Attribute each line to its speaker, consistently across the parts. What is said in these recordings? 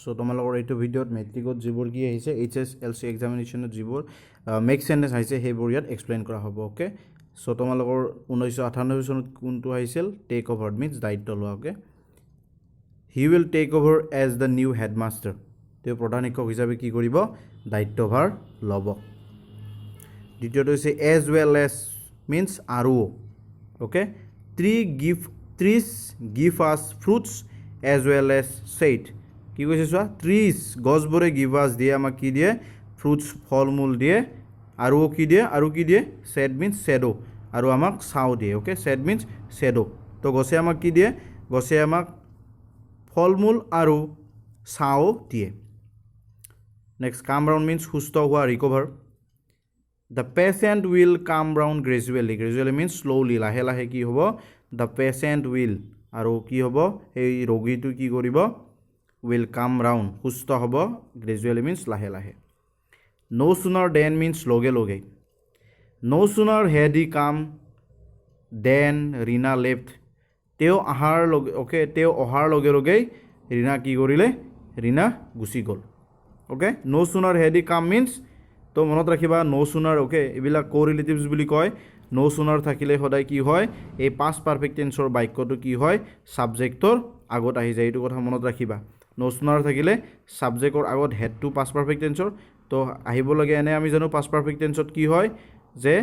Speaker 1: So তোমালোকৰ এইটো ভিডিঅ'ত মেট্ৰিকত যিবোৰ কি আহিছে HSLC এক্সামিনেশ্যনত যিবোৰ মেক সেন্টেন্স আহিছে সেইবোৰ ইয়াত এক্সপ্লেইন কৰা হ'ব ওকে সো তোমালোকৰ 1998 চনত কোনটো আহিছিল টেক ওভাৰ মিন্স দায়িত্ব লোৱা okay he will take over as the new headmaster তেওঁ প্ৰধান শিক্ষক হিচাপে কি কৰিব দায়িত্বভাৰ ল'ব দ্বিতীয়টো হৈছে এজ ৱেল এজ মিন্স আৰু okay trees give us fruits as well as shade কি কৈছে চোৱা trees গছবোৰে give us দিয়ে আমাক কি দিয়ে fruits ফলমূল দিয়ে আৰু কি দিয়ে shade means shadow আৰু আমাক ছাঁ দিয়ে ওকে shade means shadow তো গছে আমাক কি দিয়ে গছে আমাক ফলমূল আৰু ছাঁ দিয়ে নেক্সট কাম ৰাউন্ড মিন্স সুস্থ হোৱা recover The patient will come round gradually. Gradually means slowly. লাহে লাহে কি হ'ব The patient will আৰু কি হ'ব এই ৰোগীটো কি কৰিব will come round সুস্থ হ'ব gradually means লাহে লাহে No sooner than means লগে লগে No sooner had he come than Rina left তেওঁ অহাৰ লগে ওকে তেওঁ অহাৰ লগে লগে ৰীনা কি কৰিলে ৰীনা গুচি গ'ল okay No sooner had he come means তো মনত ৰাখিবা নো সুনাৰ ওকে এইবিলাক কোৰিলেটিভছ বুলি কয় নো সুনাৰ থাকিলে সদায় কি হয় এই পাষ্ট পাৰফেক্ট টেন্সৰ বাক্যটো কি হয় সাবজেক্টৰ আগত আহি যায় এইটো কথা মনত ৰাখিবা নো সুনাৰ থাকিলে সাবজেক্টৰ আগত হেড টু পাষ্ট পাৰফেক্ট টেন্সৰ তো আহিব লাগে এনে আমি জানো পাষ্ট পাৰফেক্ট টেন্সত কি হয় যে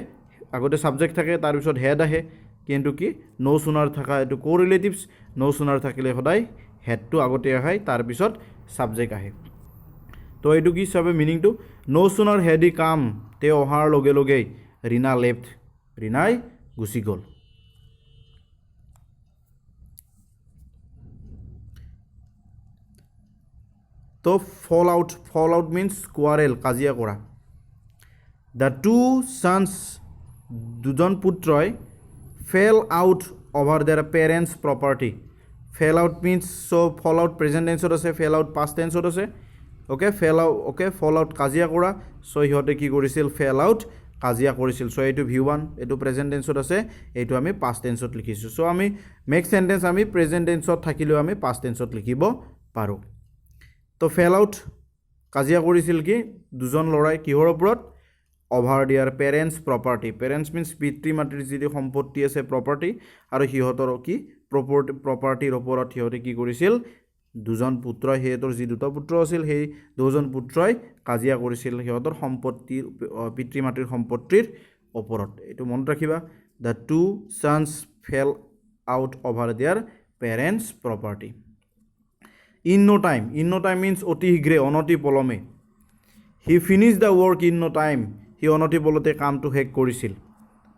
Speaker 1: আগতে সাবজেক্ট থাকে তাৰ পিছত হেড আহে কিন্তু কি নো সুনাৰ থাকা এটো কোৰিলেটিভছ নো সুনাৰ থাকিলে সদায় হেডটো আগতে আহে তাৰ পিছত সাবজেক্ট আহে তো এইটো কি সবে মিনিংটো নো সুনাৰ হেড হি কাম তেওঁ অহাৰ লগে লগে ৰীনা লেফ্ট ৰীনাই গুচি গ'ল তো ফল আউট মিন্স কোৱাৰেল কাজিয়া কৰা দ্য টু সন্স দুজন পুত্ৰই fell out over their parents property fell out means fall out present টেন্সত আছে ফেল আউট পাষ্ট টেন্সত আছে ওকে ফল আউট কাজিয়া কৰা সো ইহঁতে কি কৰিছিল ফেল আউট কাজিয়া কৰিছিল সো এইটো V1 এইটো প্ৰেজেন্ট টেন্সত আছে এইটো আমি পাষ্ট টেন্সত লিখিছো সো আমি মেক সেন্টেন্স আমি প্ৰেজেন্ট টেন্সত থাকিলেও আমি পাষ্ট টেন্সত লিখিব পাৰো তো ফেল আউট কাজিয়া কৰিছিল কি দুজন লৰাই কিহৰ ওপৰত অভাৰ দিয়াৰ পেৰেণ্টছ পেৰেণ্টছ মিন্স পিতৃ মাতৃৰ যি সম্পত্তি আছে প্ৰপাৰ্টি আৰু সিহঁতৰ কি প্ৰপাৰ্টিৰ ওপৰত সিহঁতে কি কৰিছিল দুজন পুত্ৰই সিহঁতৰ যি দুটা পুত্ৰ আছিল সেই দুজন পুত্ৰই কাজিয়া কৰিছিল সিহঁতৰ সম্পত্তিৰ পিতৃ মাতৃৰ সম্পত্তিৰ ওপৰত এইটো মনত ৰাখিবা the two sons fell out over their parents property in no time means অতি শীঘ্ৰে অনতি পলমে he finish the work in no time সি অনতি পলতে কামটো শেষ কৰিছিল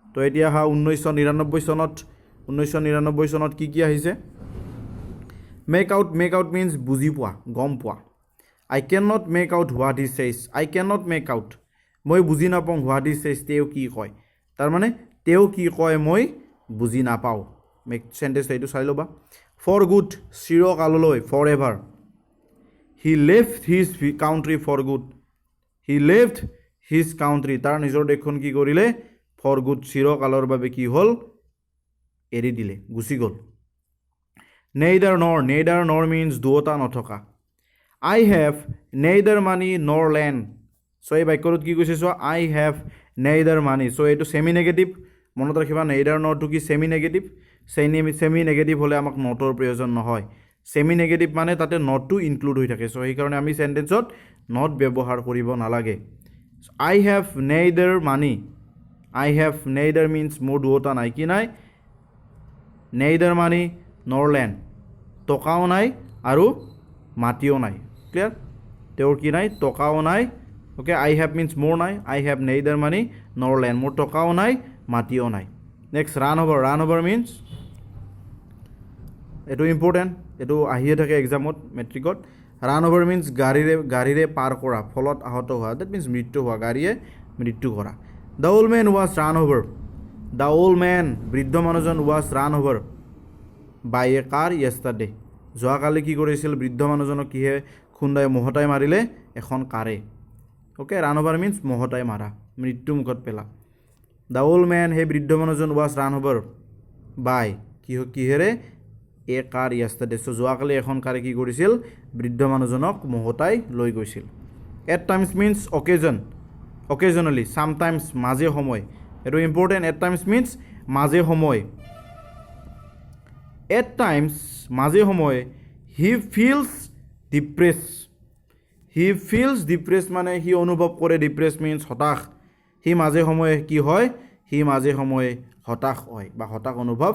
Speaker 1: তো এতিয়া হা 1999 চনত কি আহিছে মেক আউট মিন্স বুজি পোৱা গম পোৱা I can not make out what he says I can not make out মই বুজি নাপাওঁ হোৱাট হি চেজ তেওঁ কি কয় তাৰমানে তেওঁ কি কয় মই বুজি নাপাওঁ মেক সেন্টেন্স এইটো চাই ল'বা ফৰ গুড চিৰকাললৈ for ever he left his country for good he left his country তাৰ নিজৰ দেশখন কি কৰিলে ফৰ গুড চিৰকালৰ বাবে কি হ'ল এৰি দিলে গুচি গ'ল নেইডাৰ নৰ মিন্স দুটা নথকা আই হেভ নেইডাৰ মানি নৰ লেণ্ড চ' এই বাক্যটোত কি কৈছে চোৱা আই হেভ নেইডাৰ মানি চ' এইটো ছেমি নেগেটিভ মনত ৰাখিবা নেইডাৰ নৰটো কি ছেমি নেগেটিভ হ'লে আমাক নটৰ প্ৰয়োজন নহয় ছেমি নেগেটিভ মানে তাতে নটটো ইনক্লুড হৈ থাকে চ' সেইকাৰণে আমি চেণ্টেন্সত নট ব্যৱহাৰ কৰিব নালাগে আই হেভ নেইডাৰ মিন্স মোৰ দুটা নাই কি নাই নেইডাৰ মানি নৰ লেণ্ড টকাও নাই আৰু মাটিও নাই ক্লিয়াৰ তেওঁৰ কি নাই টকাও নাই ওকে আই হেভ মিন্স মোৰ নাই আই হেভ নেইডাৰ মানি নৰ লেণ্ড মোৰ টকাও নাই মাটিও নাই নেক্সট ৰান অভাৰ মিন্স এইটো ইম্পৰ্টেণ্ট এইটো আহিয়ে থাকে এক্সামত মেট্ৰিকত ৰান অভাৰ মিন্স গাড়ীৰে পাৰ কৰা ফলত আহত হোৱা ডেট মিন্স মৃত্যু হোৱা গাড়ীয়ে মৃত্যু কৰা the old man was run over the old man বৃদ্ধ মানুহজন was run over by a car yesterday যোৱাকালি কি কৰিছিল বৃদ্ধ মানুহজনক কিহে খুন্দাই মহতাই মাৰিলে এখন কাৰে ওকে ৰান অভাৰ মিন্স মহতাই মাৰা মৃত্যু মুখত পেলা দ্য অল্ড মেন সেই বৃদ্ধ মানুহজন ৱাজ ৰান অভাৰ বাই কিহেৰে এ কাৰ yesterday so যোৱাকালি এখন কাৰে কি কৰিছিল বৃদ্ধ মানুহজনক মহতাই লৈ গৈছিল at times means occasion occasionally sometimes মাজে সময় এটো ইম্পৰ্টেন্ট at times means মাজে সময় at times মাজে সময় he feels depressed মানে হি অনুভৱ কৰে depressed means হতাশ হি মাজে সময়ে কি হয় হি মাজে সময়ে হতাশ হয় বা হতাশ অনুভৱ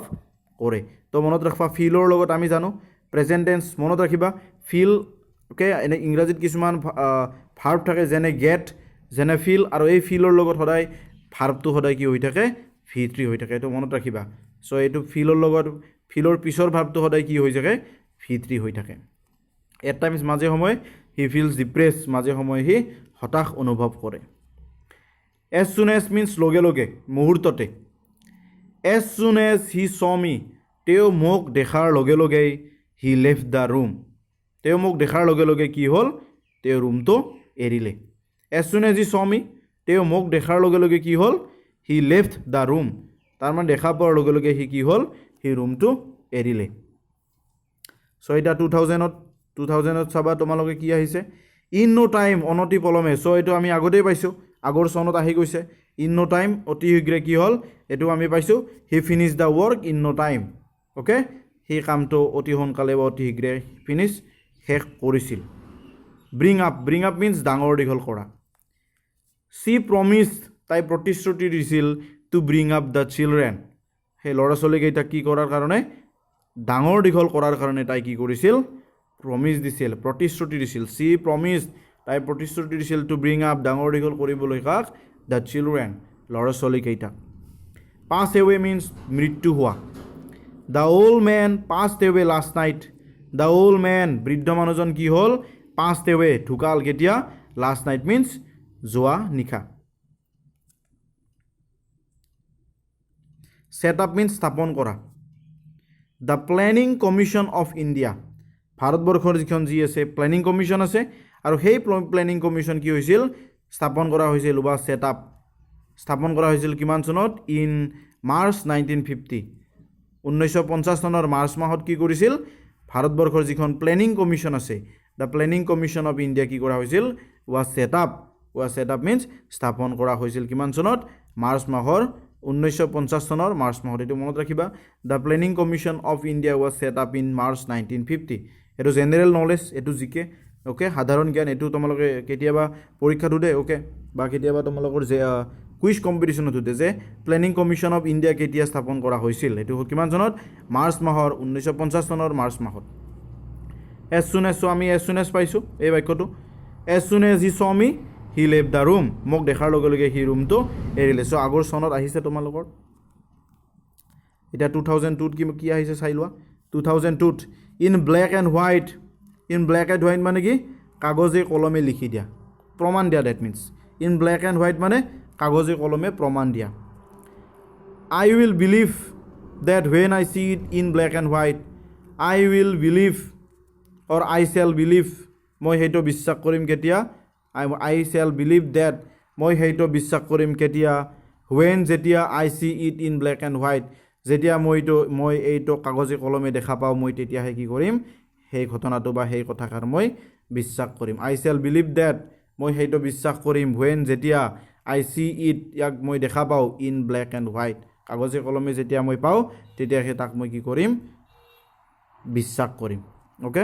Speaker 1: কৰে তো মনত ৰাখবা ফিলৰ লগত আমি জানো প্ৰেজেন্ট টেন্স মনত ৰাখিবা ফিল ওকে এনে ইংৰাজীত কিছুমান ভাৰ্ব থাকে যেনে গেট যেনে ফিল আৰু এই ফিলৰ লগত সদায় ভাৰ্বটো সদায় কি হৈ থাকে V3 হৈ থাকে তো মনত ৰাখিবা সো এইটো ফিলৰ লগত ফিলৰ পিছৰ ভাৰ্বটো সদায় কি হৈ থাকে V3 হৈ থাকে at times মাজে সময়ে he feels depressed মাজে সময়ে হি হতাশ অনুভৱ কৰে as soon as means লগে লগে মুহূৰ্ততে as soon as he saw me তেওঁ মোক দেখাৰ লগে লগে he left the room তেওঁ মোক দেখাৰ লগে লগে কি হ'ল তেওঁ ৰুমটো এৰিলে as soon as he saw me তেওঁ মোক দেখাৰ লগে লগে কি হ'ল he left the room তাৰ মানে দেখা পোৱাৰ লগে লগে হি কি হ'ল হি ৰুমটো এৰিলে সো এটা 2000ত চাবা তোমালোকে কি আহিছে in no time অনতি পলমে সো এটো আমি আগতেই পাইছো আগৰ সনত আহি গৈছে in no time অতি শীঘ্ৰে কি হ'ল এটো আমি পাইছো he finished the work in no time okay he কামটো অতি সোনকালে বা অতি শীঘ্ৰে ফিনিশ শেষ কৰিছিল bring up means ডাঙৰ দীঘল কৰা she promised তাই প্ৰতিশ্ৰুতি দিছিল to bring up the children হে ল'ৰা ছোৱালীকেইটা কি কৰাৰ কাৰণে ডাঙৰ দীঘল কৰাৰ কাৰণে তাই কি কৰিছিল প্ৰমিস দিছিল প্ৰতিশ্ৰুতি দিছিল she promised তাই প্ৰতিশ্ৰুতি দিছিল to bring up ডাঙৰ দীঘল কৰিবলৈ কাক the children ল'ৰা ছোৱালীকেইটা pass away means মৃত্যু হোৱা the old man passed away last night the old man বৃদ্ধ মানুহজন কি হ'ল passed away ঢুকাল কেতিয়া last night means যোৱা নিশা set up means স্থাপন কৰা the planning commission of India ভাৰতবৰ্ষৰ যিখন যি আছে প্লেনিং কমিশ্যন আছে আৰু সেই প্লেনিং কমিশ্যন কি হৈছিল স্থাপন কৰা হৈছিল বা সেট আপ স্থাপন কৰা হৈছিল কিমান চনত ইন মাৰ্চ 1950 1950 চনৰ মাৰ্চ মাহত কি কৰিছিল ভাৰতবৰ্ষৰ যিখন প্লেনিং কমিশ্যন আছে the planning commission of India কি কৰা হৈছিল was set up means স্থাপন কৰা হৈছিল কিমান চনত মাৰ্চ মাহৰ 1950 চনৰ মাৰ্চ মাহত এটো মনত ৰাখিবা the planning commission of India was set up in March 1950 এটো জেনাৰেল নলেজ এটো জিকে ওকে সাধাৰণ জ্ঞান এটো তোমালোকে কেতিয়াবা পৰীক্ষাটো দে ওকে বা কেতিয়াবা তোমালোকৰ যে কুইজ কম্পিটিশনত হতে যে প্লেনিং কমিশ্যন অফ ইণ্ডিয়া কেতিয়া স্থাপন কৰা হৈছিল এটো কিমান চনত মাৰ্চ মাহৰ 1950 চনৰ মাৰ্চ মাহত as soon as আমি as soon as পাইছো এই বাক্যটো as soon as he saw me he left the room মোক দেখাৰ লগে লগে হি ৰুমটো এৰিলে সো আগৰ সনত আহিছে তোমালোকৰ এটা 2002 কি আহিছে চাই লোৱা 2002 in black and white মানে কি কাগজে কলমে লিখি দিয়া প্ৰমাণ দিয়া that means in black and white মানে কাগজে কলমে প্ৰমাণ দিয়া I will believe that when I see it in black and white I will believe or I shall believe মই হেটো বিশ্বাস কৰিম কেতিয়া I shall believe that মই হেটো বিশ্বাস কৰিম কেতিয়া when যেতিয়া I see it in black and white যেতিয়া মই এইটো কাগজে কলমে দেখা পাও মই তেতিয়া হে কি কৰিম সেই ঘটনাটো বা সেই কথাকাৰ মই বিশ্বাস কৰিম I shall believe that মই হেটো বিশ্বাস কৰিম when যেতিয়া I see it ইয়াক মই দেখা পাও in black and white কাগজে কলমে যেতিয়া মই পাও তেতিয়া হে তাক মই কি কৰিম বিশ্বাস কৰিম okay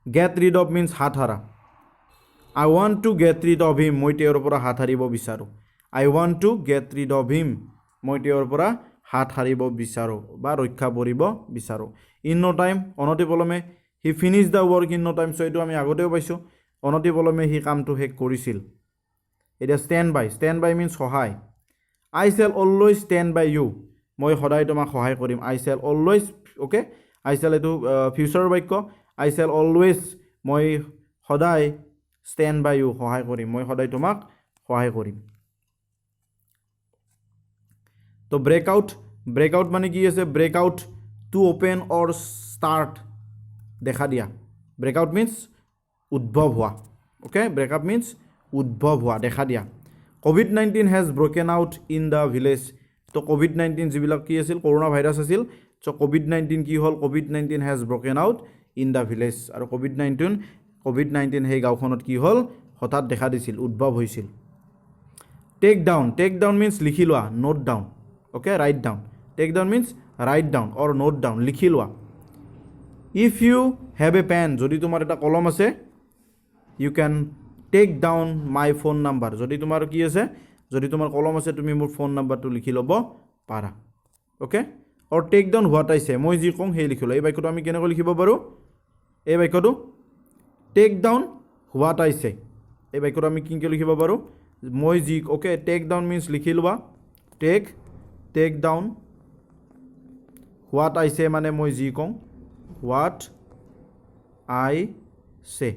Speaker 1: get rid of means হাত হাৰা I want to get rid of him মই তেওঁৰ পৰা হাত হাৰিব বিচাৰো I want to get rid of him মই তেওঁৰ পৰা হাত হাৰিব বিচাৰো বা ৰক্ষা কৰিব বিচাৰো in no time অনতি পলমে he finished the work in no time so এটো আমি আগতেও পাইছো অনতি পলমে হি কামটো শেষ কৰিছিল এটা stand by means সহায় I shall always stand by you মই সদায় তোমাক সহায় কৰিম I shall always okay I shall এটো ফিউচাৰ বাক্য I shall always মই সদায় stand by you সহায় কৰিম মই সদায় তোমাক সহায় কৰিম তো break out মানে কি আছে break out to open or start দেখা দিয়া break out means উদ্ভৱ হোৱা ওকে break up means উদ্ভৱ হোৱা দেখা দিয়া COVID-19 has broken out in the village তো COVID-19 যিবিলাক কি আছিল কৰোনা ভাইৰাছ আছিল চ' COVID-19 কি হ'ল COVID-19 has broken out in the village আৰু COVID-19 সেই গাঁওখনত কি হ'ল হঠাৎ দেখা দিছিল উদ্ভৱ হৈছিল টেক ডাউন মিন্স লিখি লোৱা note down okay write down take down means write down or note down লিখি লোৱা if you have a pen যদি তোমাৰ এটা কলম আছে you can take down my phone number যদি তোমাৰ কি আছে যদি তোমাৰ কলম আছে তুমি মোৰ ফোন নাম্বাৰটো লিখি ল'ব পাৰা okay or take down what আইছে মই যি কওঁ সেই লিখি লওঁ এই বাক্যটো আমি কেনেকৈ লিখিব পাৰোঁ এই বাক্যটো টেক ডাউন হোৱাট আইছে এই বাক্যটো আমি কিনকৈ লিখিব পাৰোঁ মই যি অ'কে টেক ডাউন মিন্স লিখি লোৱা টেক ডাউন হোৱাট আইছে মানে মই যি কওঁ হোৱাট আই চে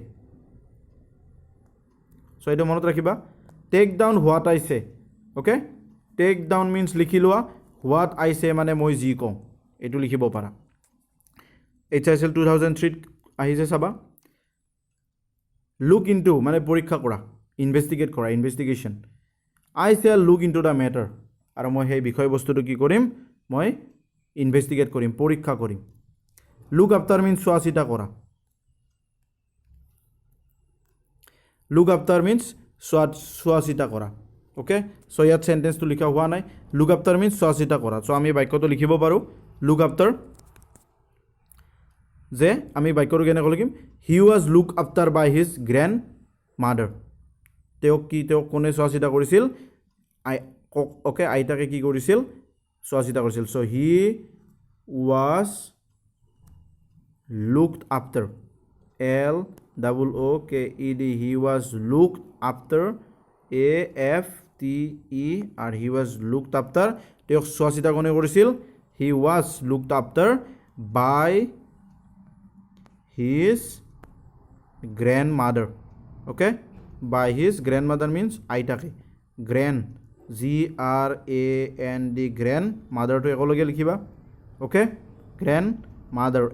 Speaker 1: চ' এইটো মনত ৰাখিবা টেক ডাউন হোৱাট আইছে অ'কে টেক ডাউন মিন্স লিখি লোৱা হোৱাট আইছে মানে মই যি কওঁ এইটো লিখিব পাৰা HSL 2003 আহিছে চাবা লুক ইনটু মানে পৰীক্ষা কৰা ইনভেষ্টিগেট কৰা investigation I shell look into the matter আৰু মই সেই বিষয়বস্তুটো কি কৰিম মই ইনভেষ্টিগেট কৰিম পৰীক্ষা কৰিম লুক আফটাৰ মিন্স চোৱা চিতা কৰা লুক আফটাৰ মিন্স চোৱা চিতা কৰা অ'কে চ' ইয়াত চেণ্টেন্সটো লিখা হোৱা নাই লুক আফটাৰ মিন্স চোৱা চিতা কৰা চ' আমি বাক্যটো লিখিব পাৰোঁ লুক আফটাৰ যে আমি বাক্যটো কেনেকৈ লিখিম he was look after by his grand mother তেওঁক কোনে চোৱা চিতা কৰিছিল অ'কে আইতাকে কি কৰিছিল চোৱা চিতা কৰিছিল so' he was looked after LOOKED he was looked after AFTE আৰু হি ৱাজ লুকড আফটাৰ তেওঁক চোৱা চিতা কোনে কৰিছিল he was looked after by his grandmother okay by his grandmother means aitake GRAND grandmother to ekologe likhiba okay grandmother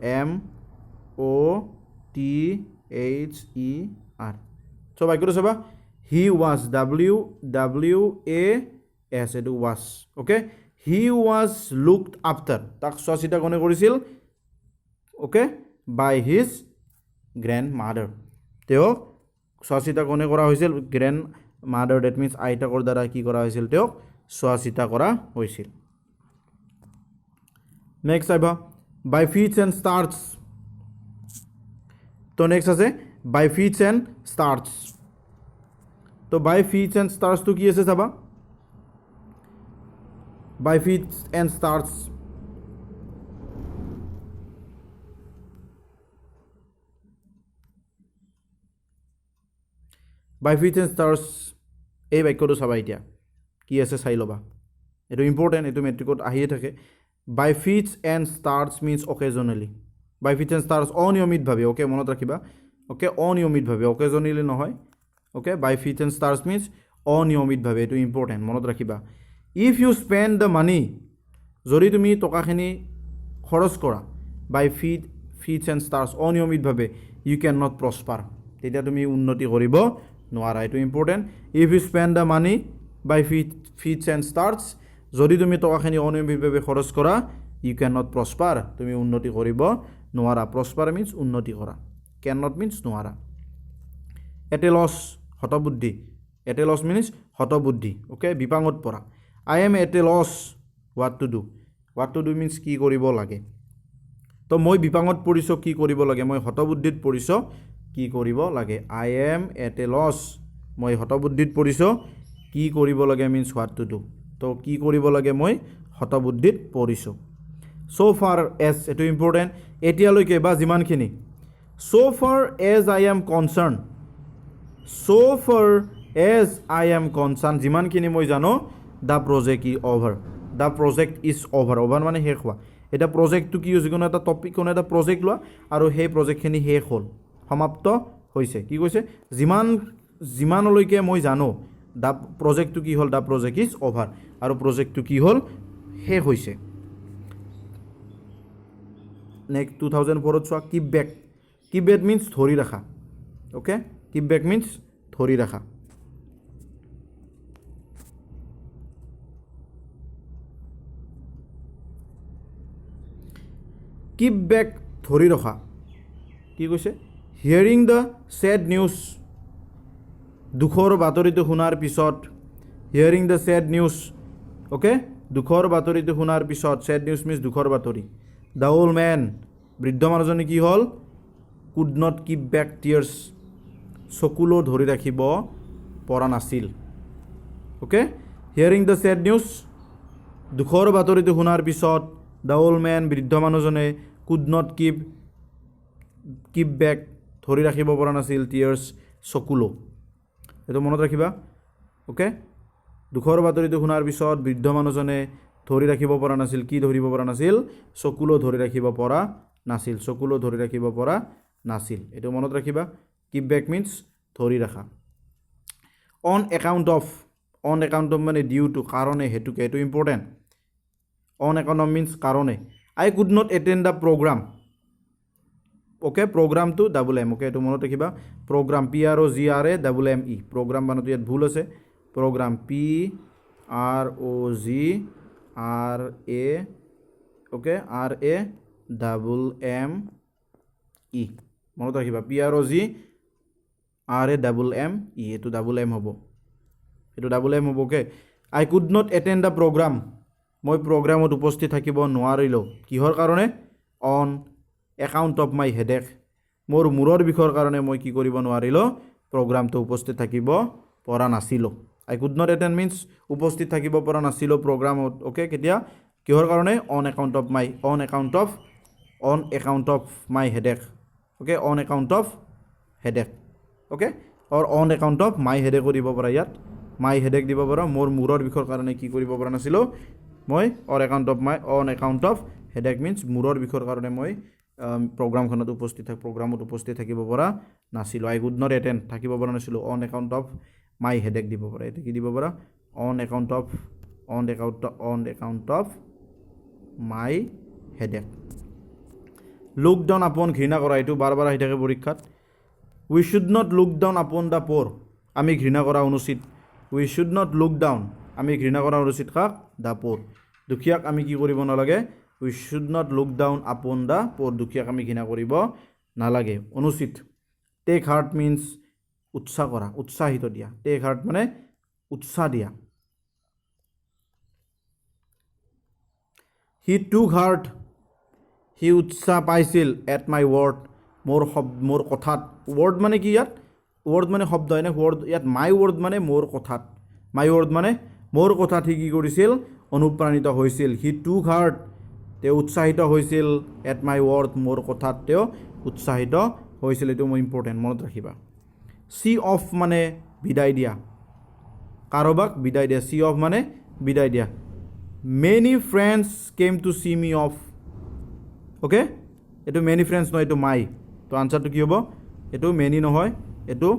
Speaker 1: MOTHER so baikuru saba he was WAS edu was okay he was looked after tak swasita kone korisil okay by his grandmother তেওঁক চোৱা চিতা কোনে কৰা হৈছিল গ্ৰেণ্ডমাদাৰ date means আইতাকৰ দ্বাৰা কি কৰা হৈছিল তেওঁক চোৱা চিতা কৰা হৈছিল নেক্সট আহিবা বাই ফিটছ এণ্ড ষ্টাৰ্টছ তো নেক্সট আছে বাই ফিটছ এণ্ড ষ্টাৰ্টছ তো বাই ফিটছ এণ্ড ষ্টাৰ্টছটো কি আছে চাবা by fits and starts by fits and starts এই বাক্যটো চাবা এতিয়া কি আছে চাই ল'বা এইটো ইম্পৰ্টেণ্ট এইটো মেট্ৰিকত আহিয়ে থাকে by fits and starts means occasionally by fits and starts অনিয়মিতভাৱে অ'কে মনত ৰাখিবা অ'কে অনিয়মিতভাৱে অকেজনেলি নহয় okay by fits and starts means অনিয়মিতভাৱে এইটো ইম্পৰ্টেণ্ট মনত ৰাখিবা if you spend the money যদি তুমি টকাখিনি খৰচ কৰা বাই ফিটছ এণ্ড ষ্টাৰ্টছ অনিয়মিতভাৱে ইউ কেন নট প্ৰস্পাৰ তেতিয়া তুমি উন্নতি কৰিব নোৱাৰা এইটো important if you spend the money by fits and starts যদি তুমি টকাখিনি অনিয়মিতভাৱে খৰচ কৰা ইউ কেন নট প্ৰস্পাৰ তুমি উন্নতি কৰিব নোৱাৰা প্ৰস্পাৰ মিন্স উন্নতি কৰা কেন নট মিন্স নোৱাৰা এট এ লছ হতবুদ্ধি এট এ লছ মিন্স হতবুদ্ধি অ'কে বিপাঙত পৰা I am at a loss what to do means কি কৰিব লাগে তো মই বিপাঙত পৰিছোঁ কি কৰিব লাগে মই হতবুদ্ধিত পৰিছোঁ কি কৰিব লাগে I am at a loss মই হতবুদ্ধিত পৰিছোঁ কি কৰিব লাগে মিন্স হোৱাট টু ডু তো কি কৰিব লাগে মই হতবুদ্ধিত পৰিছোঁ চ' ফাৰ এজ এইটো ইম্পৰ্টেণ্ট এতিয়ালৈকে বা যিমানখিনি so' far as I am concerned so' far as I am concerned যিমানখিনি মই জানো দ্য প্ৰজেক্ট ইজ অভাৰ মানে শেষ হোৱা এতিয়া প্ৰজেক্টটো কি হৈছে কোনো এটা টপিক কোনো এটা প্ৰজেক্ট লোৱা আৰু সেই প্ৰজেক্টখিনি শেষ হ'ল সমাপ্ত হৈছে কি কৈছে যিমানলৈকে মই জানো দ্য প্ৰজেক্টটো কি হ'ল দ্য প্ৰজেক্ট ইজ অভাৰ আৰু প্ৰজেক্টটো কি হ'ল শেষ হৈছে নেক্সট 2004 চোৱা কিপ বেক মিন্স ধৰি ৰাখা অ'কে কিপ বেক মিন্স ধৰি ৰাখা কিপ বেক ধৰি ৰখা কি কৈছে হিয়াৰিং দ্য চেড নিউজ দুখৰ বাতৰিটো শুনাৰ পিছত hearing the sad news okay দুখৰ বাতৰিটো শুনাৰ পিছত চেড নিউজ মিনছ দুখৰ বাতৰি দ্য অল্ড মেন বৃদ্ধ মানুহজনে কি হ'ল could not keep back tears চকুলো ধৰি ৰাখিব পৰা নাছিল okay hearing the sad news দুখৰ বাতৰিটো শুনাৰ পিছত দ্য অল্ড মেন বৃদ্ধ মানুহজনে কুড নট কিপ বেক ধৰি ৰাখিব পৰা নাছিল টিয়াৰ্ছ চকুলো এইটো মনত ৰাখিবা অ'কে দুখৰ বাতৰিটো শুনাৰ পিছত বৃদ্ধ মানুহজনে ধৰি ৰাখিব পৰা নাছিল কি ধৰিব পৰা নাছিল চকুলো ধৰি ৰাখিব পৰা নাছিল চকুলো ধৰি ৰাখিব পৰা নাছিল এইটো মনত ৰাখিবা কিপ বেক মিনছ ধৰি ৰাখা অন একাউণ্ট অফ মানে ডিউ টু কাৰণে হেতুকে এইটো important on account of means কাৰণে I could not attend the program okay প্ৰগ্ৰামটো ডাবল এম অ'কে এইটো মনত ৰাখিবা প্ৰগ্ৰাম PROGRAME প্ৰগ্ৰাম বানানটো ইয়াত ভুল আছে প্ৰগ্ৰাম PROGRAME অ'কে RAMME মনত ৰাখিবা PROGRAME এইটো ডাবল এম হ'ব okay I could not attend the programme মই প্ৰগ্ৰামত উপস্থিত থাকিব নোৱাৰিলোঁ কিহৰ কাৰণে on account of my headache মোৰ মূৰৰ বিষৰ কাৰণে মই কি কৰিব নোৱাৰিলোঁ প্ৰগ্ৰামটো উপস্থিত থাকিব পৰা নাছিলোঁ I could not attend means উপস্থিত থাকিব পৰা নাছিলোঁ প্ৰগ্ৰামত অ'কে কেতিয়া কিহৰ কাৰণে on account of my headache okay on account of headache okay on account of my হেডেকো দিব পৰা ইয়াত মাই হেডেক দিব পৰা মোৰ মূৰৰ বিষৰ কাৰণে কি কৰিব পৰা নাছিলোঁ মই on account of headache means মূৰৰ বিষৰ কাৰণে মই প্ৰগ্ৰামত উপস্থিত থাকিব পৰা নাছিলোঁ আই কুড নট এটেণ্ড থাকিব পৰা নাছিলোঁ on account of my headache দিব পৰা এইটো কি দিব পৰা on account of my headache look down upon ঘৃণা কৰা এইটো বাৰ আহি থাকে পৰীক্ষাত we should not look down upon the poor আমি ঘৃণা কৰা অনুচিত we should not look down আমি ঘৃণা কৰা অনুচিত কাক দ্য প'ৰ দুখীয়াক আমি কি কৰিব নালাগে we should not look down upon the poor দুখীয়াক আমি ঘৃণা কৰিব নালাগে অনুচিত টেক হাৰ্ট মিনছ উৎসাহ কৰা উৎসাহিত দিয়া টেক হাৰ্ট মানে উৎসাহ দিয়া হি টুক হাৰ্ট সি উৎসাহ পাইছিল এট মাই ৱৰ্ড মোৰ কথাত ৱৰ্ড মানে কি ইয়াত ৱৰ্ড মানে শব্দ হয়নে ৱৰ্ড ইয়াত মাই ৱৰ্ড মানে মোৰ কথাত মাই ৱৰ্ড মানে মোৰ কথাত সি কি কৰিছিল অনুপ্ৰাণিত হৈছিল হি টুক হাৰ্ট তেওঁ উৎসাহিত হৈছিল এট মাই ৱৰ্ড মোৰ কথাত তেওঁ উৎসাহিত হৈছিল এইটো মোৰ ইম্পৰ্টেণ্ট মনত ৰাখিবা চি অফ মানে বিদায় দিয়া কাৰোবাক বিদায় দিয়া চি অফ মানে বিদায় দিয়া many friends came to C me of okay এইটো মেনি ফ্ৰেণ্ডছ নহয় এইটো মাই তো আনচাৰটো কি হ'ব এইটো মেনি নহয় এইটো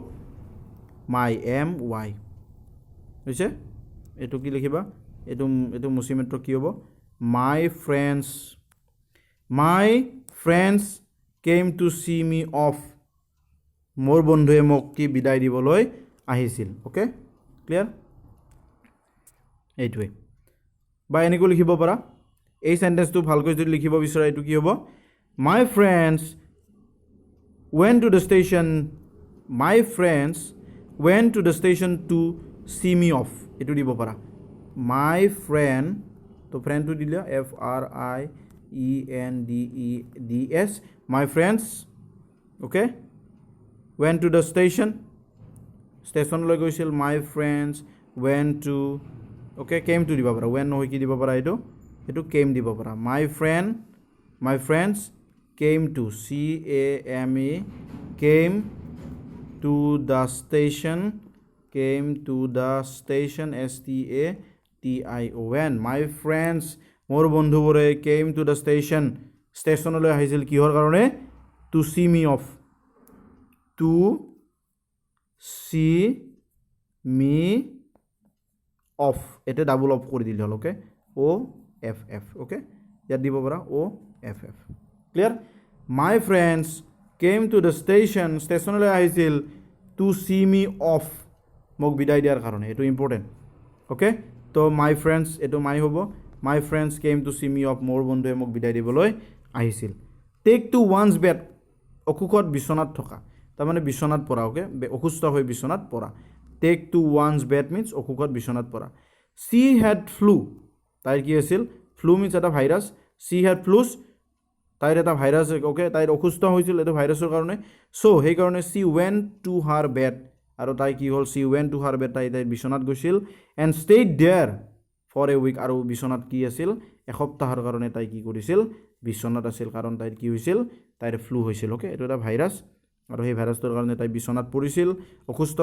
Speaker 1: মাই MY হৈছে এইটো কি লিখিবা এইটো মুচিমেট্ৰ কি হ'ব মাই friends came to C me of মোৰ বন্ধুৱে মোক কি বিদায় দিবলৈ আহিছিল অ'কে ক্লিয়াৰ এইটোৱে বা এনেকৈ লিখিব পাৰা এই সেন্টেন্সটো ভালকৈ যদি লিখিব বিচৰা এইটো কি হ'ব মাই friends went to the station my friends went to the station to see me off এটো দিব পাৰা my friend তো ফ্রেন্ড তো দিলা FRIENDEDS my friends okay went to the station লৈ গৈছিল my friends went to okay came to দিব পাৰা when নহয় কি দিব পাৰা এটো came দিব পাৰা my friends came to CAME came to the station STATION my friends মোৰ বন্ধুবোৰে came to the ষ্টেচনলৈ আহিছিল কিহৰ কাৰণে to see me off এটা ডাবল অফ কৰি দিলে হ'ল ওকে OFF ওকে ইয়াত দিব পাৰা OFF clear my friends came to the ষ্টেচনলৈ আহিছিল টু চি মি অফ মোক বিদায় দিয়াৰ কাৰণে এইটো ইম্পৰ্টেণ্ট অ'কে তো মাই ফ্ৰেণ্ডছ এইটো মাই হ'ব মাই friends came to C me of মোৰ বন্ধুৱে মোক বিদায় দিবলৈ আহিছিল টেক টু ওৱানছ বেড অসুখত বিচনাত থকা তাৰমানে বিচনাত পৰা ওকে অসুস্থ হৈ বিচনাত পৰা টেক টু ওৱানছ বেড মিনছ অসুখত বিচনাত পৰা চি হেড ফ্লু তাইৰ কি আছিল ফ্লু মিনছ এটা ভাইৰাছ চি হেড ফ্লুজ তাইৰ এটা ভাইৰাছ ওকে তাইৰ অসুস্থ হৈছিল এইটো ভাইৰাছৰ কাৰণে চ' সেইকাৰণে she went to her bed আৰু তাই কি হ'ল she went to her bed তাইৰ বিচনাত গৈছিল and stayed there for a week আৰু বিচনাত কি আছিল এসপ্তাহৰ কাৰণে তাই কি কৰিছিল বিচনাত আছিল কাৰণ তাইৰ কি হৈছিল তাইৰ ফ্লু হৈছিল ওকে এইটো এটা ভাইৰাছ আৰু সেই ভাইৰাছটোৰ কাৰণে তাই বিচনাত পৰিছিল অসুস্থ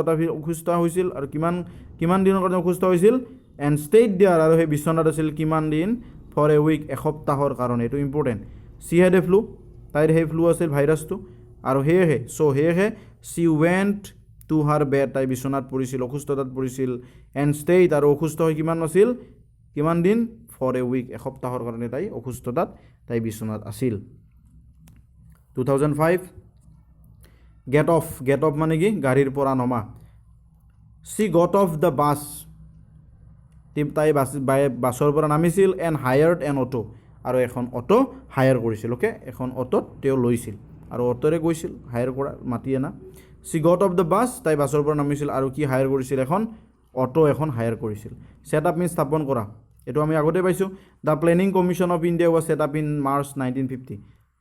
Speaker 1: হৈছিল আৰু কিমান দিনৰ কাৰণে অসুস্থ হৈছিল এণ্ড ষ্টেইড দেয়াৰ আৰু সেই বিচনাত আছিল কিমান দিন ফৰ এ উইক এসপ্তাহৰ কাৰণে এইটো ইম্পৰ্টেণ্ট চি হেড এ ফ্লু তাইৰ সেই ফ্লু আছিল ভাইৰাছটো আৰু সেয়েহে C went to her bed তাই বিচনাত পৰিছিল অসুস্থতাত পৰিছিল এণ্ড ষ্টেইড আৰু অসুস্থ হৈ কিমান দিন ফৰ এ উইক এসপ্তাহৰ কাৰণে তাই অসুস্থতাত তাই বিচনাত আছিল 2005 গেট অফ মানে কি গাড়ীৰ পৰা নমা C got off the bus তাই বাছৰ পৰা নামিছিল এণ্ড হায়াৰ্ড এন অটো আৰু এখন অটো হায়াৰ কৰিছিল ওকে এখন অটোত তেওঁ লৈছিল আৰু অটোৰে গৈছিল হায়াৰ কৰা মাতি আনা C got off the bus তাই বাছৰ পৰা নামিছিল আৰু কি হায়াৰ কৰিছিল এখন অটো এখন হায়াৰ কৰিছিল ছেট আপ মিনছ স্থাপন কৰা এইটো আমি আগতে পাইছোঁ the planning commission of India was set up in March 1950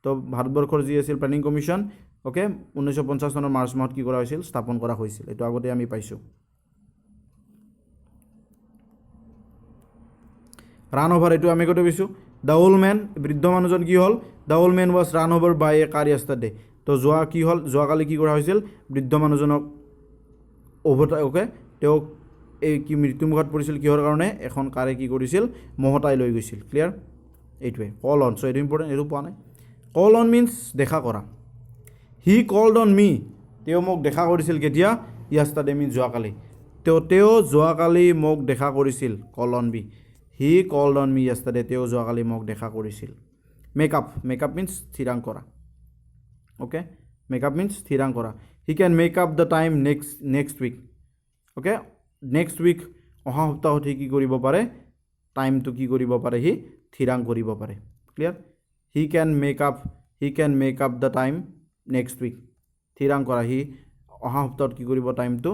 Speaker 1: তো ভাৰতবৰ্ষৰ যি আছিল প্লেনিং কমিশ্যন ওকে 1950 চনৰ মাৰ্চ মাহত কি কৰা হৈছিল স্থাপন কৰা হৈছিল এইটো আগতে আমি পাইছোঁ ৰান অভাৰ এইটো আমি আগতে পাইছোঁ দ্য অল্ড মেন বৃদ্ধ মানুহজন কি হ'ল the old man was run over by a car yesterday তো যোৱাকালি কি কৰা হৈছিল বৃদ্ধ মানুহজনক ওকে তেওঁক এই কি মৃত্যুমুখত পৰিছিল কিহৰ কাৰণে এখন কাৰে কি কৰিছিল মহতাই লৈ গৈছিল ক্লিয়াৰ এইটোৱে কল অন চ' এইটো ইম্পৰ্টেণ্ট এইটো পোৱা নাই কল অন মিনছ দেখা কৰা হি কল্ড অন মি তেওঁ মোক দেখা কৰিছিল কেতিয়া য়েষ্টাৰডে মিনছ যোৱাকালি তেওঁ যোৱাকালি মোক দেখা কৰিছিল call on be he called on me yesterday তেওঁ যোৱাকালি মোক দেখা কৰিছিল মেকআপ মিনছ থিৰাং কৰা ওকে মেকআপ মিনছ থিৰাং কৰা he can make up the time next week okay next week অহা সপ্তাহত সি কি কৰিব পাৰে টাইমটো কি কৰিব পাৰে সি থিৰাং কৰিব পাৰে clear he can make up the time next week থিৰাং কৰা সি অহা সপ্তাহত কি কৰিব টাইমটো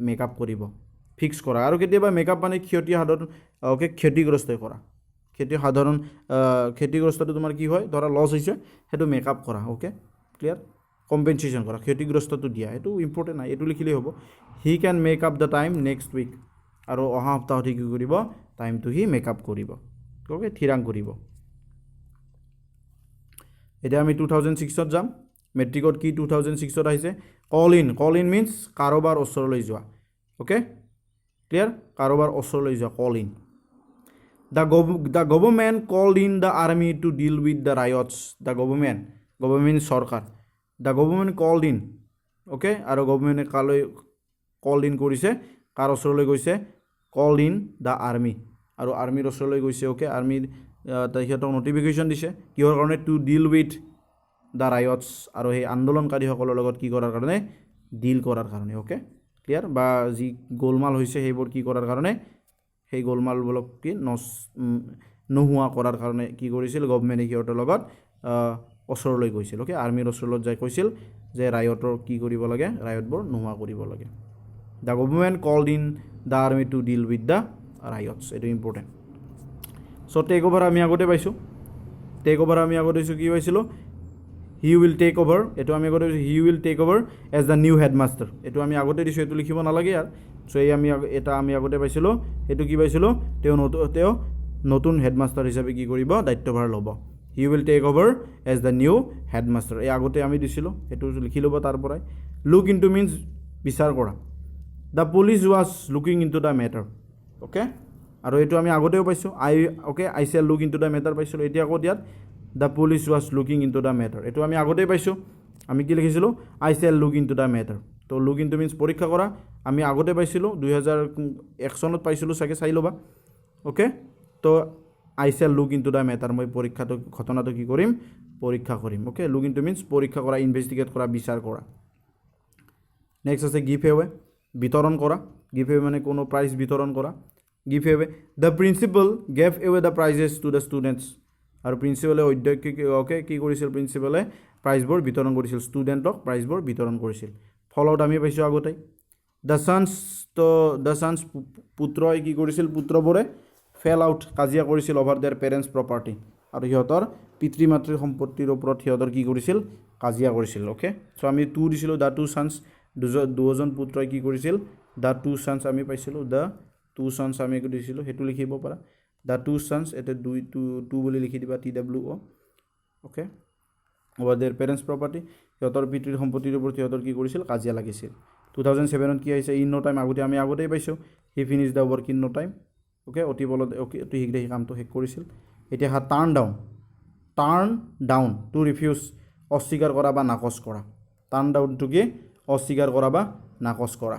Speaker 1: মেকআপ কৰিব ফিক্স কৰা আৰু কেতিয়াবা মেকআপ মানে ক্ষতিগ্ৰস্ত কৰা ক্ষতিগ্ৰস্তটো তোমাৰ কি হয় ধৰা লছ হৈছে সেইটো মেকআপ কৰা ওকে ক্লিয়াৰ কম্পেনচেশ্যন কৰা ক্ষতিগ্ৰস্তটো দিয়া এইটো ইম্পৰ্টেণ্ট নাই এইটো লিখিলেই হ'ব he can make up the time next week আৰু অহা সপ্তাহত সি কি কৰিব টাইমটো সি মেকআপ কৰিব ওকে থিৰাং কৰিব এতিয়া আমি 2006ত যাম মেট্ৰিকত কি 2006ত আহিছে কল ইন মিনছ কাৰোবাৰ ওচৰলৈ যোৱা ওকে ক্লিয়াৰ কাৰোবাৰ ওচৰলৈ যোৱা call in the government called in the army to deal with the riots the government চৰকাৰ the government called in okay আৰু গভৰ্ণমেণ্টে কল্ড ইন কৰিছে কাৰ ওচৰলৈ গৈছে কল্ড ইন দ্য আৰ্মি আৰু আৰ্মিৰ ওচৰলৈ গৈছে ওকে আৰ্মিৰ সিহঁতক নটিফিকেশ্যন দিছে কিহৰ কাৰণে টু ডিল উইথ দ্য ৰায়টছ আৰু সেই আন্দোলনকাৰীসকলৰ লগত কি কৰাৰ কাৰণে ডিল কৰাৰ কাৰণে ওকে ক্লিয়াৰ বা যি গোলমাল হৈছে সেইবোৰ কি কৰাৰ কাৰণে সেই গোলমালবোৰক কি নোহোৱা কৰাৰ কাৰণে কি কৰিছিল গভৰ্ণমেণ্টে সিহঁতৰ লগত ওচৰলৈ গৈছিল ওকে আৰ্মিৰ ওচৰলৈ যাই কৈছিল যে ৰায়টৰ কি কৰিব লাগে ৰায়টবোৰ নোহোৱা কৰিব লাগে the government called in the army to deal with the riots এইটো ইম্পৰ্টেণ্ট চ' টেক অভাৰ আমি আগতে পাইছোঁ কি পাইছিলোঁ হি উইল টেক অভাৰ এইটো আমি আগতে he will take over as the new headmaster এইটো আমি আগতে দিছোঁ এইটো লিখিব নালাগে আৰু চ' এই আমি আগতে পাইছিলোঁ এইটো কি পাইছিলোঁ তেওঁ নতুন হেডমাষ্টাৰ হিচাপে কি কৰিব দায়িত্বভাৰ ল'ব he will take over as the new headmaster এই আগতে আমি দিছিলোঁ সেইটো লিখি ল'ব তাৰ পৰাই লুক ইনটু মিনছ বিচাৰ কৰা the police was looking into the matter okay আৰু এইটো আমি আগতেও পাইছোঁ I shall look into the matter পাইছিলোঁ এতিয়া আকৌ ইয়াত the police was looking into the matter এইটো আমি আগতেই পাইছোঁ আমি কি লিখিছিলোঁ I shall look into the matter তো লুক ইনটু মিনছ পৰীক্ষা কৰা আমি আগতে পাইছিলোঁ 2001 চনত পাইছিলোঁ চাগে চাই ল'বা ওকে তো I shall look into the matter মই ঘটনাটো কি কৰিম পৰীক্ষা কৰিম ওকে লুক ইনটু মিনছ পৰীক্ষা কৰা ইনভেষ্টিগেট কৰা বিচাৰ কৰা নেক্সট আছে গিভ এৱে বিতৰণ কৰা গিভ এৱে মানে কোনো প্ৰাইজ বিতৰণ কৰা give away the principal gave away the prizes to the students আৰু প্ৰিন্সিপালে অধ্যক্ষ ওকে কি কৰিছিল প্ৰিন্সিপালে প্ৰাইজবোৰ বিতৰণ কৰিছিল ষ্টুডেণ্টক প্ৰাইজবোৰ বিতৰণ কৰিছিল ফলত আমি পাইছোঁ আগতে দ্য ছানছ পুত্ৰই কি কৰিছিল পুত্ৰবোৰে ফেল আউট কাজিয়া কৰিছিল অভাৰ দেয়াৰ পেৰেণ্টছ প্ৰপাৰ্টি আৰু সিহঁতৰ পিতৃ মাতৃৰ সম্পত্তিৰ ওপৰত সিহঁতৰ কি কৰিছিল কাজিয়া কৰিছিল ওকে চ' আমি 2 দিছিলোঁ দ্য টু ছানছ দুজন পুত্ৰই কি কৰিছিল দ্য টু ছানছ আমি পাইছিলোঁ দ্য টু ছানছ আমি দিছিলোঁ সেইটো লিখিব পাৰা দ্য টু ছানছ এটা 2 বুলি লিখি দিবা TWO okay over their parents property সিহঁতৰ পিতৃৰ সম্পত্তিৰ ওপৰত সিহঁতৰ কি কৰিছিল কাজিয়া লাগিছিল 2007 কি আহিছে ইন নো টাইম আমি আগতেই পাইছোঁ he finish the work in no time okay অতি শীঘ্ৰে সেই কামটো শেষ কৰিছিল এতিয়া টাৰ্ণ ডাউন টু ৰিফিউজ অস্বীকাৰ কৰা বা নাকচ কৰা টাৰ্ণ ডাউনটো কি অস্বীকাৰ কৰা বা নাকচ কৰা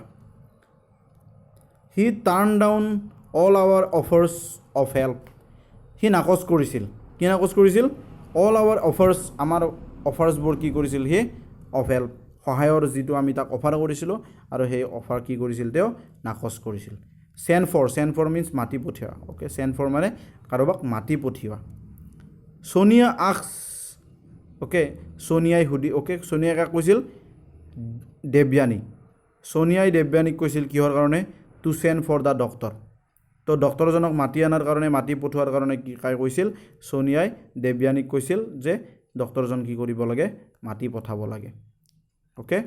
Speaker 1: he turn down all our offers of help সি নাকচ কৰিছিল কি নাকচ কৰিছিল অল আৱাৰ অফাৰ্ছ আমাৰ অফাৰ্ছবোৰ কি কৰিছিল সি অফ হেল্প সহায়ৰ যিটো আমি তাক অফাৰ কৰিছিলোঁ আৰু সেই অফাৰ কি কৰিছিল তেওঁ নাকচ কৰিছিল চেণ্ড ফৰ মিন্স মাতি পঠিওৱা ওকে চেণ্ড ফৰ মানে কাৰোবাক মাতি পঠিওৱা সোনিয়া আক্স ওকে সোনিয়াই সুধি ওকে সোনিয়াই কাক কৈছিল সোনিয়াই দেৱযানীক কৈছিল কিহৰ কাৰণে to send for the doctor তো ডক্টৰজনক মাতি আনাৰ কাৰণে মাতি পঠোৱাৰ কাৰণে কি কাই কৈছিল সোনিয়াই দেৱযানীক কৈছিল যে ডক্টৰজন কি কৰিব লাগে মাতি পঠাব লাগে ওকে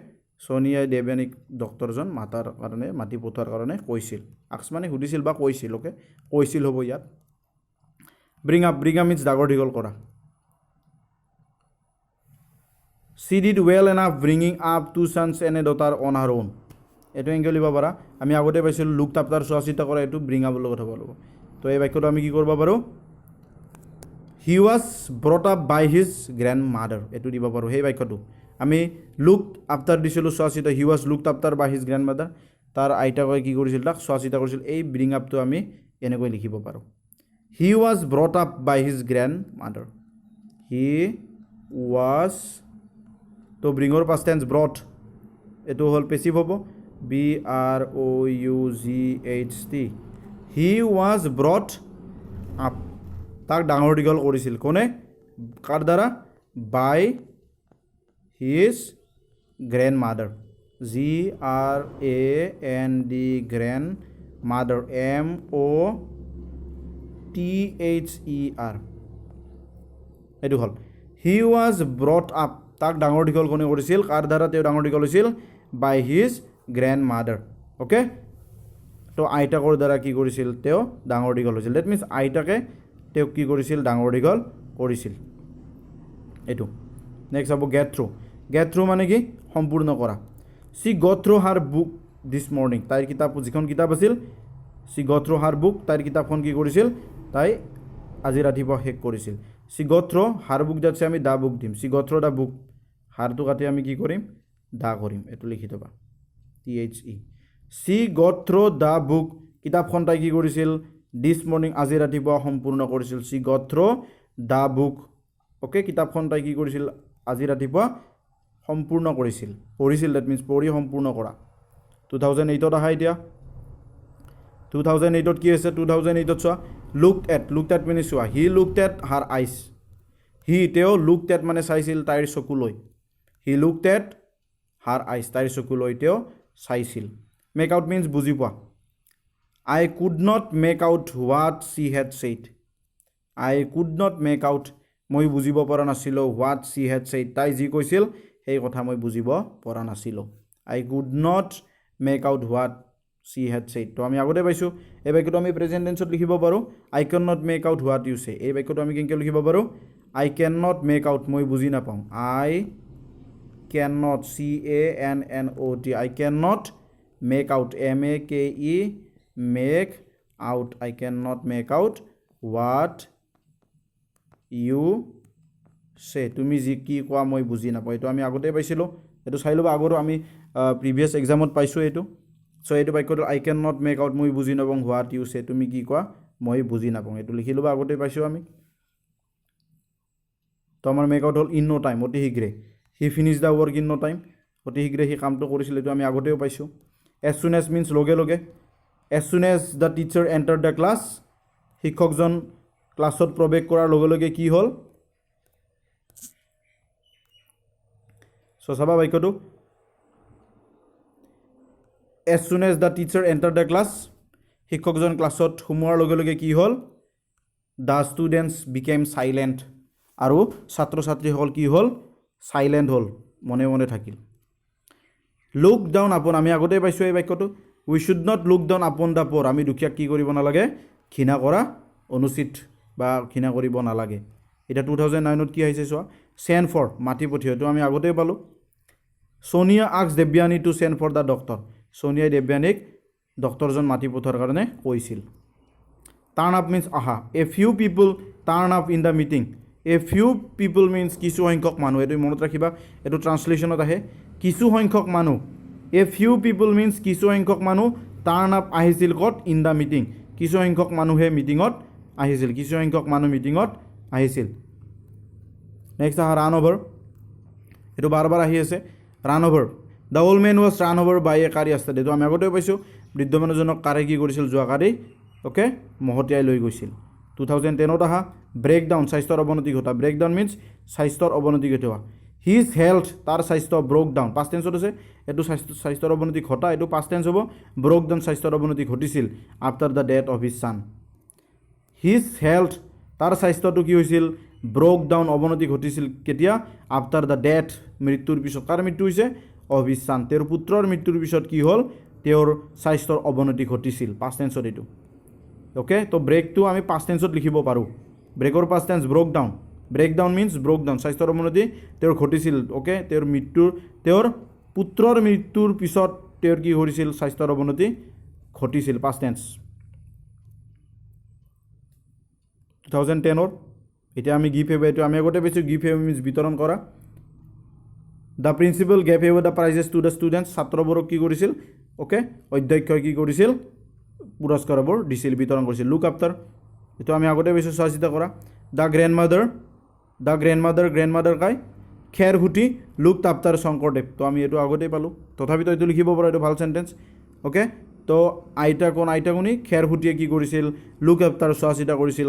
Speaker 1: সোনিয়াই দেৱযানীক ডক্টৰজন মাতাৰ কাৰণে মাতি পঠোৱাৰ কাৰণে কৈছিল আক্স মানে সুধিছিল বা কৈছিল ওকে কৈছিল হ'ব ইয়াত ব্ৰিং আপ মিন্স ডাঙৰ দীঘল কৰা she did well enough bringing up 2 sons and a daughter on her own এইটো এংগেল লিখিব পাৰা আমি আগতে পাইছিলোঁ লুক আফটাৰ চোৱা চিতা কৰা এইটো ব্ৰিং আপৰ লগত হ'ব লাগিব তো এই বাক্যটো আমি কি কৰিব পাৰোঁ he was brought up by his grand mother এইটো দিব পাৰোঁ সেই বাক্যটো আমি লুক আফটাৰ দিছিলোঁ চোৱা চিতা he was look after by his grand mother তাৰ আইতাকৈ কি কৰিছিল তাক চোৱা চিতা কৰিছিল এই ব্ৰিং আপটো আমি এনেকৈ লিখিব পাৰোঁ he was brought up by his grand mother he was তো ব্ৰিঙৰ পাষ্ট টেন্স ব্ৰট এইটো হ'ল পেচিভ হ'ব BROUGHT he was brought up তাক ডাঙৰ দীঘল কৰিছিল কোনে কাৰ দ্বাৰা by his grand mother GRAND grand mother MOTHER এইটো হ'ল হি ৱাজ ব্ৰট আপ তাক ডাঙৰ দীঘল কোনে কৰিছিল কাৰ দ্বাৰা তেওঁ ডাঙৰ দীঘল হৈছিল বাই হিজ গ্ৰেণ্ড মাদাৰ ওকে তো আইতাকৰ দ্বাৰা কি কৰিছিল তেওঁ ডাঙৰ দীঘল হৈছিল ডেট মিনছ আইতাকে তেওঁক কি কৰিছিল ডাঙৰ দীঘল কৰিছিল এইটো নেক্সট হ'ব গেট থ্ৰু মানে কি সম্পূৰ্ণ কৰা চি গট থ্ৰু হাৰ বুক দিছ মৰ্ণিং তাইৰ কিতাপ যিখন কিতাপ আছিল চি গট থ্ৰু হাৰ বুক তাইৰ কিতাপখন কি কৰিছিল তাই আজি ৰাতিপুৱা শেষ কৰিছিল চি গট থ্ৰু হাৰ বুক যাচ্ছে আমি দা বুক দিম C got through the book হাৰটো কাটি আমি কি কৰিম দা কৰিম এইটো লিখি থ'বা THE she got through the book কিতাপখন তাই কি কৰিছিল দিছ মৰ্ণিং আজি ৰাতিপুৱা সম্পূৰ্ণ কৰিছিল C got through the book okay কিতাপখন তাই কি কৰিছিল আজি ৰাতিপুৱা সম্পূৰ্ণ কৰিছিল পঢ়িছিল ডেট মিনছ পঢ়ি সম্পূৰ্ণ কৰা 2008 আহা এতিয়া 2008 কি আছে 2008 চোৱা লুকড এট মানে চোৱা he looked at her eyes তেওঁ লুকড এট মানে চাইছিল তাইৰ চকুলৈ he looked at her eyes তাইৰ চকুলৈ তেওঁ চাইছিল মেক আউট মিন্স বুজি পোৱা I could not make out what she had said I could not make out মই বুজিব পৰা নাছিলোঁ হোৱাট চি হেড ছেইড তাই যি কৈছিল সেই কথা মই বুজিব পৰা নাছিলোঁ I could not make out what she had said তো আমি আগতে পাইছোঁ এই বাক্যটো আমি প্ৰেজেণ্ট টেন্সত লিখিব পাৰোঁ I can not make out what you say এই বাক্যটো আমি কেনেকৈ লিখিব পাৰোঁ I can not make out মই বুজি নাপাওঁ I can not CANNOT I can not make out MAKE make out I can not make out what you say তুমি যি কি কোৱা মই বুজি নাপাওঁ এইটো আমি আগতে পাইছিলোঁ এইটো চাই ল'ব আগৰো আমি প্ৰিভিয়াছ এক্সামত পাইছোঁ এইটো চ' এইটো বাক্যটো I can not make out মই বুজি নাপাওঁ হোৱাট ইউ চে তুমি কি কোৱা মই বুজি নাপাওঁ এইটো লিখি ল'ব আগতে পাইছোঁ আমি তো আমাৰ মেক আউট হ'ল ইন নো টাইম অতি শীঘ্ৰে he finish the work in no time অতি শীঘ্ৰে সি কামটো কৰিছিল এইটো আমি আগতেও পাইছোঁ এজ চুন এজ মিন্স লগে লগে as soon as the teacher enter the class শিক্ষকজন ক্লাছত প্ৰৱেশ কৰাৰ লগে লগে কি হ'ল সো চাবা বাক্যটো as soon as the teacher entered the class শিক্ষকজন ক্লাছত সোমোৱাৰ লগে লগে কি হ'ল the students became silent আৰু ছাত্ৰ ছাত্ৰীসকল কি হ'ল সাইলেন্ট হ'ল মনে মনে থাকিল look down upon আমি আগতে পাইছো এই বাক্যটো we should not look down upon the poor আমি দুখীয়া কি কৰিব নালাগে ঘৃণা কৰা অনুচিত বা ঘৃণা কৰিব নালাগে এটা 2009 ত কি আহিছে চোৱা send for মাটি পঠিওটো আমি আগতে পালো Sonia asked Debjani to send for the doctor Sonia দেবযানীক ডক্টৰজন মাটি পঠোৱাৰ কাৰণে কৈছিল turn up means aha a few people turn up in the meeting a few people means কিছু সংখ্যক মানুহ এটো মনত ৰাখিবা এটো ট্ৰান্সলেচনত আহে কিছু সংখ্যক মানুহ a few people means কিছু সংখ্যক মানুহ turn up আহিছিল কত in the meeting কিছু সংখ্যক মানুহে মিটিংত আহিছিল কিছু সংখ্যক মানুহ মিটিংত আহিছিল নেক্সট আহা run over এটো বাৰবাৰ আহি আছে run over the old man was run over by a car yesterday তো আমি আগতে পাইছো বৃদ্ধ মানুহজনক কাৰে কি কৰিছিল যোৱাকালি ওকে মহতিয়াই লৈ গৈছিল 2010 ত আহা ব্ৰেক ডাউন স্বাস্থ্যৰ অৱনতি ঘটা ব্ৰেক ডাউন মিন্স স্বাস্থ্যৰ অৱনতি ঘটোৱা হিজ হেলথ তাৰ স্বাস্থ্য ব্ৰোক ডাউন পাষ্ট টেন্সত আছে এটো স্বাস্থ্যৰ অৱনতি ঘটা এটো পাষ্ট টেন্স হ'ব ব্ৰোক ডাউন স্বাস্থ্যৰ অৱনতি ঘটিছিল after the death of his son his health তাৰ স্বাস্থ্যটো কি হৈছিল ব্ৰোক ডাউন অৱনতি ঘটিছিল কেতিয়া আফটাৰ দ্য ডেথ মৃত্যুৰ পিছত কাৰ মৃত্যু হৈছে অফ হিজ সান তেওঁৰ পুত্ৰৰ মৃত্যুৰ পিছত কি হ'ল তেওঁৰ স্বাস্থ্যৰ অৱনতি ঘটিছিল পাষ্ট টেন্সত এটো ওকে তো ব্ৰেকটো আমি পাষ্ট টেন্সত লিখিব পাৰো ব্ৰেকৰ past tense broke down break down means broke down স্বাস্থ্যৰ অৱনতি তেওঁৰ ঘটিছিল ওকে তেওঁৰ পুত্ৰৰ মৃত্যুৰ পিছত তেওঁৰ কি কৰিছিল স্বাস্থ্যৰ অৱনতি ঘটিছিল পাষ্ট টেন্স 2010 ৰ এটা আমি গিভ এৱে এটো আমি আগতে পাইছো গিভ এৱে মিন্স বিতৰণ কৰা the principal gave away the prizes to the students ছাত্ৰবোৰক কি কৰিছিল ওকে অধ্যক্ষই কি কৰিছিল পুৰস্কাৰবোৰ দিছিল বিতৰণ কৰিছিল লুক আফটাৰ এটো আমি আগতে পাইছো চোৱা চিতা কৰা দ্য গ্ৰেণ্ডমাদাৰ কাই খেৰহুটি লুকড আফটাৰ শংকৰদেৱ তো আমি এটো আগতে পালো তথাপিতো এটো লিখিব পৰা এটো ভাল সেন্টেন্স ওকে তো আইতাকনি খেৰহুটিয়ে কি কৰিছিল লুক আফটাৰ চোৱা চিতা কৰিছিল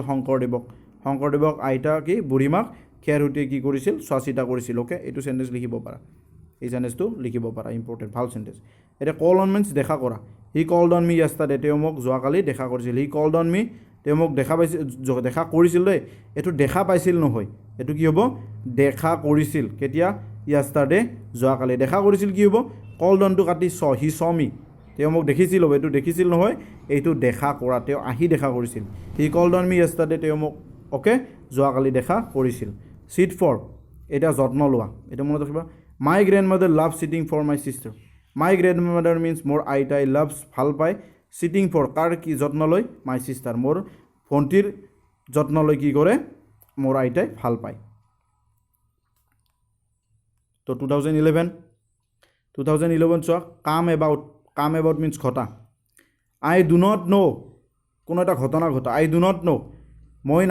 Speaker 1: শংকৰদেৱক আইতা কি বুঢ়ীমাক খেৰহুটিয়ে কি কৰিছিল চোৱা চিতা কৰিছিল ওকে এটো সেন্টেন্স লিখিব পাৰা এই সেন্টেন্সটো লিখিব পাৰা ইম্পৰ্টেন্ট ভাল সেন্টেন্স এটা কল অন মিন্স দেখা কৰা হি কলড অন মি yesterday তেওঁ মোক যোৱাকালি দেখা কৰিছিল হি কলড অন মি তেওঁ মোক দেখা কৰিছিল দেই এটো দেখা পাইছিল নহয় এটো কি হ'ব দেখা কৰিছিল কেতিয়া yesterday যোৱাকালি দেখা কৰিছিল কি হ'ব কলড অন টু কাটি হি স মি তেওঁ মোক দেখিছিল এটো দেখিছিল নহয় এইটো দেখা কৰা তেওঁ আহি দেখা কৰিছিল হি কলড অন মি yesterday তেওঁ মোক ওকে যোৱাকালি দেখা কৰিছিল সিট ফৰ এটা যত্ন লোৱা এটা মনত ৰাখিবা my grandmother love sitting for my sister my grandmother means মোৰ আইতাই লাভছ ভাল পায় সিটিং ফৰ কাৰ কি যত্ন লয় মাই সিস্টাৰ মোৰ ভণ্টিৰ যত্ন লৈ কি কৰে মোৰ আইতাই ভাল পায় তো 2011 চোৱা কাম এবাউট মিন্স ঘটা আই ডু নট নো কোনো এটা ঘটনা ঘটা আই ডু নট নো মই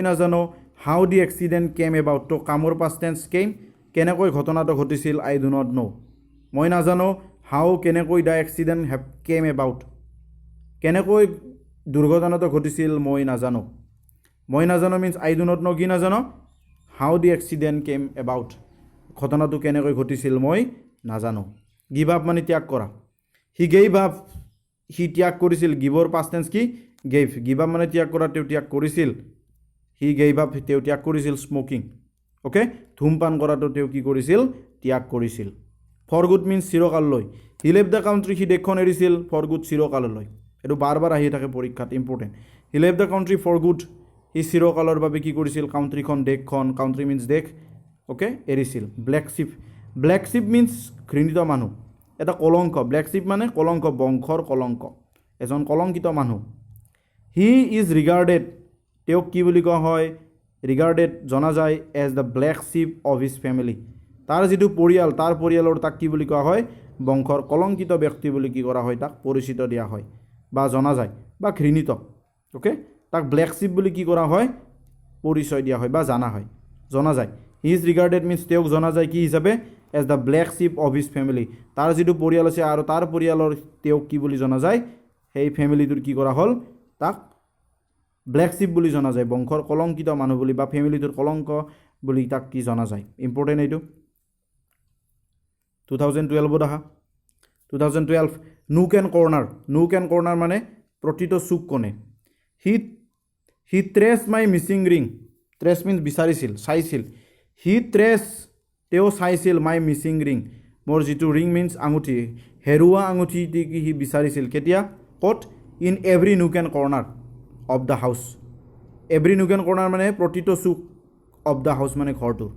Speaker 1: নাজানো how the accident chemo about তো কামৰ পাষ্ট টেন্স কেনেকৈ ঘটনাটো ঘটিছিল আই ডু নট নো মই নাজানো হাউ কেনেকৈ দ্য এক্সিডেণ্ট কেম এবাউট কেনেকৈ দুৰ্ঘটনাটো ঘটিছিল মই নাজানো means I do not know কি নাজানো how the accident chemo about ঘটনাটো কেনেকৈ ঘটিছিল মই নাজানো গিভ আপ মানে ত্যাগ কৰা হি গেভ আপ হি ত্যাগ কৰিছিল গিভৰ পাষ্ট টেন্স কি গিভ আপ মানে ত্যাগ কৰা তেওঁ ত্যাগ কৰিছিল হি গেভ আপ তেওঁ ত্যাগ কৰিছিল স্মোকিং ওকে ধূমপান কৰাটো তেওঁ কি কৰিছিল ত্যাগ কৰিছিল for good means চিৰকাললৈ he leave the country সি দেশখন এৰিছিল ফৰ গুড চিৰকাললৈ এটো বাৰবাৰ আহি থাকে পৰীক্ষাত important he leave the country for good সি চিৰকালৰ বাবে কি কৰিছিল কাউণ্ট্ৰিখন দেশখন কাউণ্ট্ৰি মিন্স দেশ ওকে এৰিছিল ব্লেক শিপ মিন্স ঘৃণিত মানুহ এটা কলংক ব্লেক শিপ মানে কলংক বংশৰ কলংক এজন কলংকিত মানুহ হি ইজ ৰিগাৰ্ডেড তেওঁক কি বুলি কোৱা হয় ৰিগাৰ্ডেড জনা যায় as the black sheep of his family তাৰ যিটো পৰিয়াল তাৰ পৰিয়ালৰ তাক কি বুলি কোৱা হয় বংশৰ কলংকিত ব্যক্তি বুলি কি কৰা হয় তাক পৰিচিত দিয়া হয় বা জনা যায় বা ঘৃণিত ওকে তাক ব্লেক শিপ বুলি কি কৰা হয় পৰিচয় দিয়া হয় বা জনা যায় হি ইজ ৰিগাৰ্ডেড মিন্স তেওঁক জনা যায় কি হিচাপে as the black sheep of his family তাৰ যিটো পৰিয়াল আছে আৰু তাৰ পৰিয়ালৰ তেওঁক কি বুলি জনা যায় সেই ফেমিলিটোৰ কি কৰা হ'ল তাক ব্লেক শিপ বুলি জনা যায় বংশৰ কলংকিত মানুহ বুলি বা ফেমিলিটোৰ কলংক বুলি তাক কি জনা যায় ইম্পৰ্টেণ্ট এইটো 2012 আহা 2012 নুক এণ্ড কৰ্নাৰ মানে প্ৰতিটো চুক কোণে হি ট্ৰেছ মাই মিছিং ৰিং ট্ৰেছ মিন্স বিচাৰিছিল চাইছিল হি ট্ৰেছ তেওঁ চাইছিল মাই মিছিং ৰিং মোৰ যিটো ৰিং মিন্স আঙুঠি হেৰুৱা আঙুঠি কি সি বিচাৰিছিল কেতিয়া ক'ত in every nook and কৰ্নাৰ of the house every nook and কৰ্নাৰ মানে প্ৰতিটো চুক অফ দ্য হাউচ মানে ঘৰটোৰ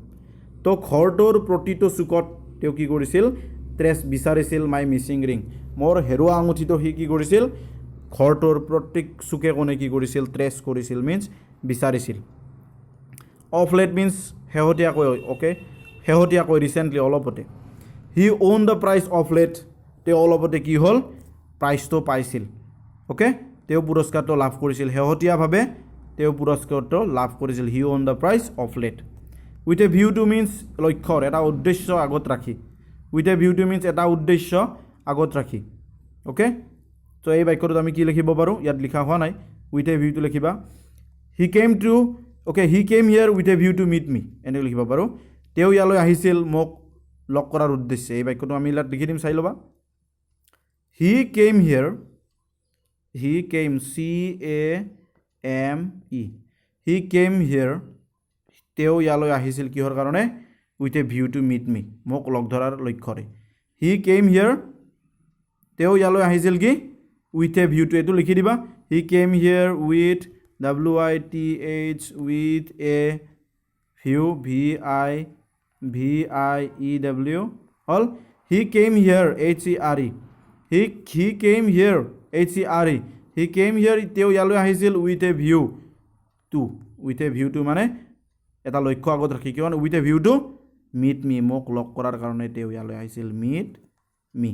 Speaker 1: তো ঘৰটোৰ প্ৰতিটো চুকত তেওঁ কি কৰিছিল ট্ৰেছ বিচাৰিছিল মাই মিছিং ৰিং মোৰ হেৰুৱা আঙুঠিটো সি কি কৰিছিল ঘৰটোৰ প্ৰত্যেক চুকে কোণে কি কৰিছিল ট্ৰেছ কৰিছিল মিন্স বিচাৰিছিল অফ লেট মিন্স শেহতীয়াকৈ অ'কে শেহতীয়াকৈ ৰিচেণ্টলি অলপতে he won the prize of late তেওঁ অলপতে কি হ'ল প্ৰাইজটো পাইছিল অ'কে তেওঁ পুৰস্কাৰটো লাভ কৰিছিল শেহতীয়াভাৱে তেওঁ পুৰস্কাৰটো লাভ কৰিছিল he won the prize of late with a view to means লক্ষ্যৰ এটা উদ্দেশ্য আগত ৰাখি with a view to means এটা উদ্দেশ্য আগত ৰাখি অ'কে তো এই বাক্যটোত আমি কি লিখিব পাৰোঁ ইয়াত লিখা হোৱা নাই উইথ এ ভিউ টু লিখিবা he came here with a view to meet me এনেকৈ লিখিব পাৰোঁ তেওঁ ইয়ালৈ আহিছিল মোক লগ কৰাৰ উদ্দেশ্যে এই বাক্যটো আমি ইয়াত লিখি দিম চাই ল'বা হি কেম হিয়াৰ তেওঁ ইয়ালৈ আহিছিল কিহৰ কাৰণে with a view to meet me মোক লগ ধৰাৰ লক্ষ্যৰে হি কেম হিয়াৰ তেওঁ ইয়ালৈ আহিছিল কি উইথ এ ভিউ টু এইটো লিখি দিবা he came here with WITH with a view VIEW হ'ল হি came here HERE he came here HERE he came হিয়াৰ তেওঁ ইয়ালৈ আহিছিল উইথ এ ভিউ টু মানে এটা লক্ষ্য আগত ৰাখি কিয়নো with a view to meet me মোক লগ কৰাৰ কাৰণে তেওঁ ইয়ালৈ আহিছিল মিট মি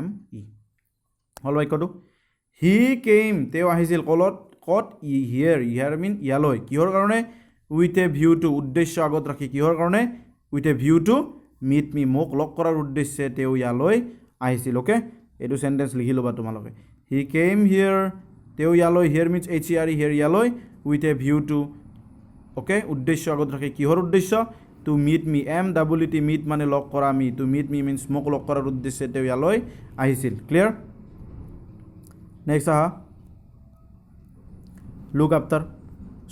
Speaker 1: ME হ'ল বাক্যটো হি কেম তেওঁ আহিছিল ক'ত হিয়াৰ মিন ইয়ালৈ কিহৰ কাৰণে উইথ এ ভিউ টু উদ্দেশ্য আগত ৰাখি কিহৰ কাৰণে with a view to meet me মোক লগ কৰাৰ উদ্দেশ্যে তেওঁ ইয়ালৈ আহিছিল অ'কে এইটো চেণ্টেঞ্চ লিখি ল'বা তোমালোকে হি কেম হিয়াৰ তেওঁ ইয়ালৈ হিয়াৰ মিন্স HERE হিয়াৰ ইয়ালৈ with a view to okay উদ্দেশ্য আগত ৰাখি কিহৰ উদ্দেশ্য to meet me MWT meet মানে লগ কৰা me to meet me means মোক লগ কৰাৰ উদ্দেশ্যে তেওঁ ইয়ালৈ আহিছিল ক্লিয়াৰ নেক্সট আহা লুক আফটাৰ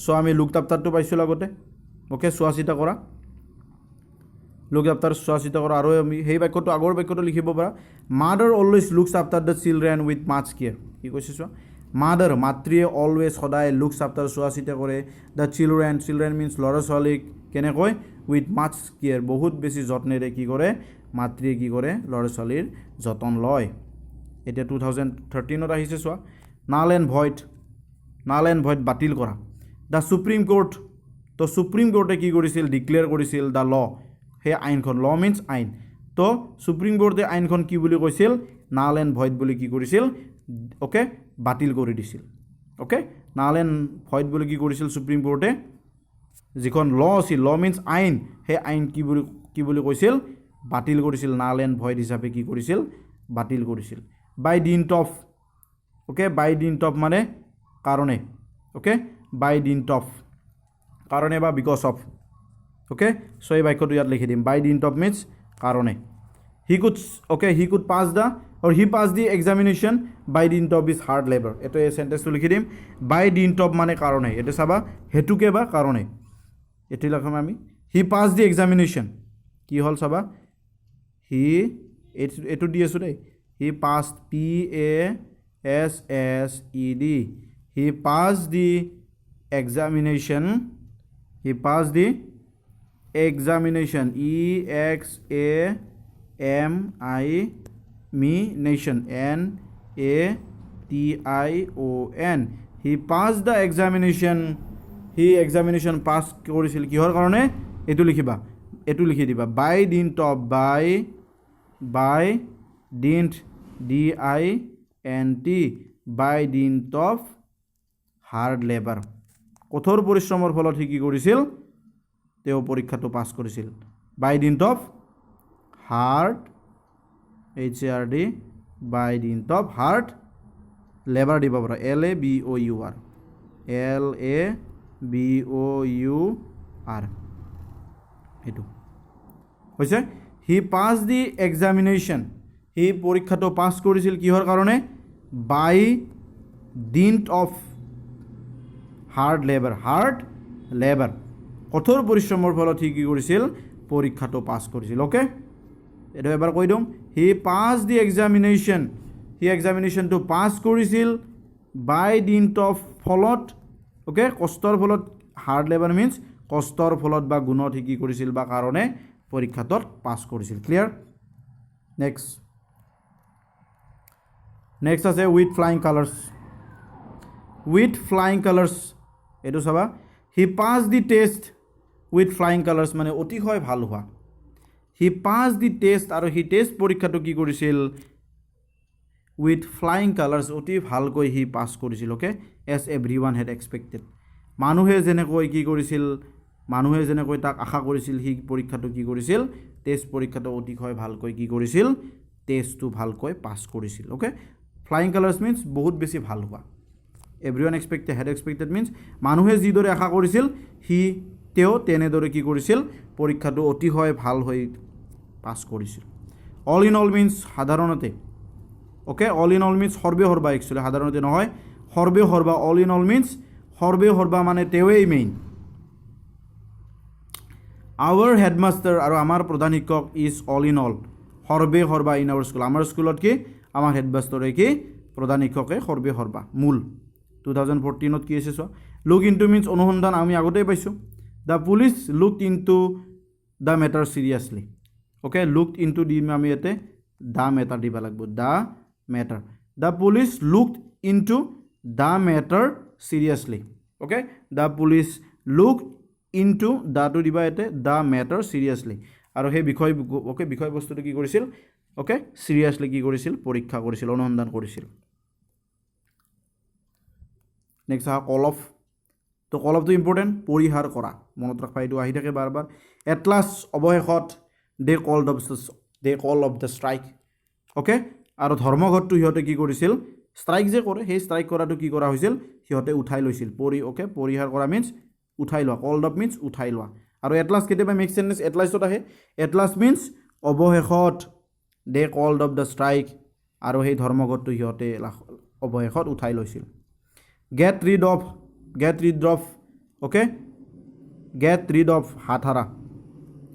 Speaker 1: চ' আমি লুক আফটাৰটো পাইছিলোঁ আগতে অ'কে চোৱা চিতা কৰা লুক আফটাৰ চোৱা চিতা কৰা আৰু আমি সেই বাক্যটো আগৰ বাক্যটো লিখিব পাৰা mother always looks after the children with much care কি কৈছে চোৱা মাতৃয়ে অলৱেজ সদায় লুকছ আফটাৰ চোৱা চিতা কৰে দ্য চিলড্ৰেন মিন্স ল'ৰা ছোৱালীক কেনেকৈ উইথ মাছ কেয়াৰ বহুত বেছি যত্নেৰে কি কৰে মাতৃয়ে কি কৰে ল'ৰা ছোৱালীৰ যতন লয় এতিয়া 2013ত আহিছে চোৱা নাল এণ্ড ভইড বাতিল কৰা দ্য সুপ্ৰিম কোৰ্ট তো সুপ্ৰিম কোৰ্টে কি কৰিছিল ডিক্লেয়াৰ কৰিছিল দ্য ল সেই আইনখন ল মিন্স আইন তো সুপ্ৰিম কোৰ্টে আইনখন কি বুলি কৈছিল নাল এণ্ড ভইড বুলি কি কৰিছিল অ'কে বাতিল কৰি দিছিল অ'কে নাল এণ্ড ভইড বুলি কি কৰিছিল সুপ্ৰিম কোৰ্টে যিখন ল আছিল ল মিন্স আইন সেই আইন কি বুলি কৈছিল বাতিল কৰিছিল নাল এণ্ড ভইড হিচাপে কি কৰিছিল বাতিল কৰিছিল by dint of okay by dint of মানে কাৰণে অ'কে বাই ডিন্ট অফ কাৰণে বা বিকজ অফ অ'কে চ' এই বাক্যটো ইয়াত লিখি দিম বাই ডিন্ট অফ মিন্স কাৰণে he could pass the examination by dint of his hard labour এইটো এই চেণ্টেঞ্চটো লিখি দিম বাই ডিন্ট অফ মানে কাৰণে এইটো চাবা হেতুকে বা কাৰণে এইটো লিখাম আমি হি পাছ দি এক্সামিনেশ্যন কি হ'ল চাবা হি এইটো দি আছোঁ দেই he pass PASSED he pass the examination EXAMINATION NATION he pass the examination he examination pass কৰিছিল কিহৰ কাৰণে এইটো লিখিবা এইটো লিখি দিবা by dint of DINT by dint of hard labour কঠোৰ পৰিশ্ৰমৰ ফলত সি কি কৰিছিল তেওঁ পৰীক্ষাটো পাছ কৰিছিল by dint of hard HARD by dint of hard labour দিব পাৰা LABOUR LABOUR এইটো হৈছে হি পাছ দি এক্সামিনেশ্যন হি পৰীক্ষাটো পাছ কৰিছিল কিহৰ কাৰণে বাই ডিন্ট অফ হাৰ্ড লেবাৰ কঠোৰ পৰিশ্ৰমৰ ফলত সি কি কৰিছিল পৰীক্ষাটো পাছ কৰিছিল ওকে এইটো এবাৰ কৈ দিওঁ হি পাছ দি এক্সামিনেশ্যন সি এক্সামিনেশ্যনটো পাছ কৰিছিল বাই ডিন্ট অফ ফলত ওকে কষ্টৰ ফলত হাৰ্ড লেবাৰ মিন্স কষ্টৰ ফলত বা গুণত সি কি কৰিছিল বা কাৰণে পৰীক্ষাটোত পাছ কৰিছিল ক্লিয়াৰ নেক্সট আছে উইথ ফ্লাইং কালাৰ্ছ এইটো চাবা হি pass the test with flying colours মানে অতিশয় ভাল হোৱা হি পাছ দি টেষ্ট আৰু হি টেষ্ট পৰীক্ষাটো কি কৰিছিল উইথ ফ্লাইং কালাৰ্ছ অতি ভালকৈ সি পাছ কৰিছিল okay as everyone had expected মানুহে যেনেকৈ তাক আশা কৰিছিল সি পৰীক্ষাটো কি কৰিছিল টেষ্ট পৰীক্ষাটো অতিশয় ভালকৈ কি কৰিছিল টেষ্টটো ভালকৈ পাছ কৰিছিল ওকে ফ্লাইং কালাৰ্ছ মিন্স বহুত বেছি ভাল হোৱা এভৰিৱান হেড এক্সপেক্টেড মিন্স মানুহে যিদৰে আশা কৰিছিল তেওঁ তেনেদৰে কি কৰিছিল পৰীক্ষাটো অতিশয় ভাল হৈ পাছ কৰিছিল অল ইন অল মিন্স সাধাৰণতে okay all in all means সৰ্বে সৰ্বা একচুৱেলি সাধাৰণতে নহয় সৰ্বে সৰ্বা অল ইন অল মিন্স সৰ্বে সৰ্বা মানে তেওঁৱেই মেইন আৱাৰ হেডমাষ্টাৰ আৰু আমাৰ প্ৰধান শিক্ষক ইজ অল ইন অল সৰ্বে সৰ্বা ইন আৱাৰ স্কুল আমাৰ স্কুলত কি আমাৰ হেডমাষ্টাৰে কি প্ৰধান শিক্ষকে সৰ্বে সৰ্বা মূল 2014 কি আছে চোৱা লুক ইনটু মিন্স অনুসন্ধান আমি আগতেই পাইছোঁ the police look into the matter seriously okay look into দিম আমি ইয়াতে দ্য মেটাৰ দিব লাগিব the police look into the matter seriously okay the police look into দ্যটো দিবা ইয়াতে দ্য মেটাৰ চিৰিয়াছলি আৰু সেই বিষয়বস্তুটো কি কৰিছিল ওকে চিৰিয়াছলি কি কৰিছিল পৰীক্ষা কৰিছিল অনুসন্ধান কৰিছিল নেক্সট আহা কল অফ তো কল অফটো ইম্পৰ্টেণ্ট পৰিহাৰ কৰা মনত ৰাখবা এইটো আহি থাকে বাৰ এট লাষ্ট অৱশেষত দে কল অফ দ্য ষ্ট্ৰাইক ওকে আৰু ধৰ্মঘটটো সিহঁতে কি কৰিছিল ষ্ট্ৰাইক যে কৰে সেই ষ্ট্ৰাইক কৰাটো কি কৰা হৈছিল সিহঁতে উঠাই লৈছিল পৰিহাৰ কৰা মিন্স উঠাই লোৱা কল অফ মিন্স উঠাই লোৱা আৰু এট লাষ্ট কেতিয়াবা মেক চেঞ্জেছ এট লাষ্টত আহে এট লাষ্ট মিন্স অৱশেষত দে কল অফ দ্য ষ্ট্ৰাইক আৰু সেই ধৰ্মঘটটো সিহঁতে অৱশেষত উঠাই লৈছিল get rid of okay get rid of হাতহাৰা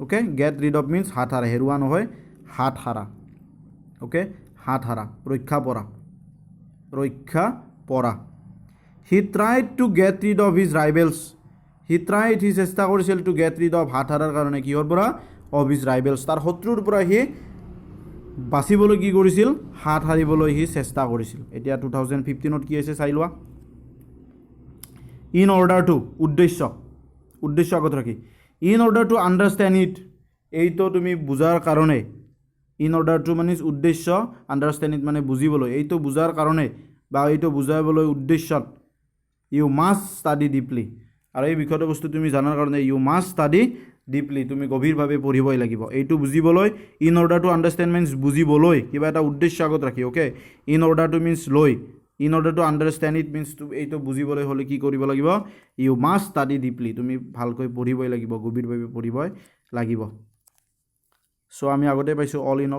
Speaker 1: okay get rid of means হাতহাৰা হেৰুৱা নহয় হাতহাৰা okay হাতহাৰা ৰক্ষা পৰা he tried to get rid of his rivals he চেষ্টা কৰিছিল to get rid of হাতহাৰাৰ কাৰণে কিহৰ পৰা of his rivals তাৰ শত্ৰুৰ পৰা সি বাচিবলৈ কি কৰিছিল হাত হাৰিবলৈ সি চেষ্টা কৰিছিল এতিয়া 2015 কি আছে চাই লোৱা in order to উদ্দেশ্য আগত ৰাখি in order to understand it এইটো তুমি বুজাৰ কাৰণে in order to মানে উদ্দেশ্য understand it মানে বুজিবলৈ এইটো বুজাৰ কাৰণে বা এইটো বুজাবলৈ উদ্দেশ্যত you must study deeply আৰু এই বিষয়টো বস্তু তুমি জানাৰ কাৰণে you must study deeply তুমি গভীৰভাৱে পঢ়িবই লাগিব এইটো বুজিবলৈ in order to understand means বুজিবলৈ কিবা এটা উদ্দেশ্য আগত ৰাখি okay in order to means লৈ in order to understand it means to এইটো বুজিবলৈ হলে কি কৰিব লাগিব you must study deeply তুমি ভালকৈ পঢ়িবই লাগিব গভীৰভাৱে পঢ়িবই লাগিব সো আমি আগতে পাইছো all in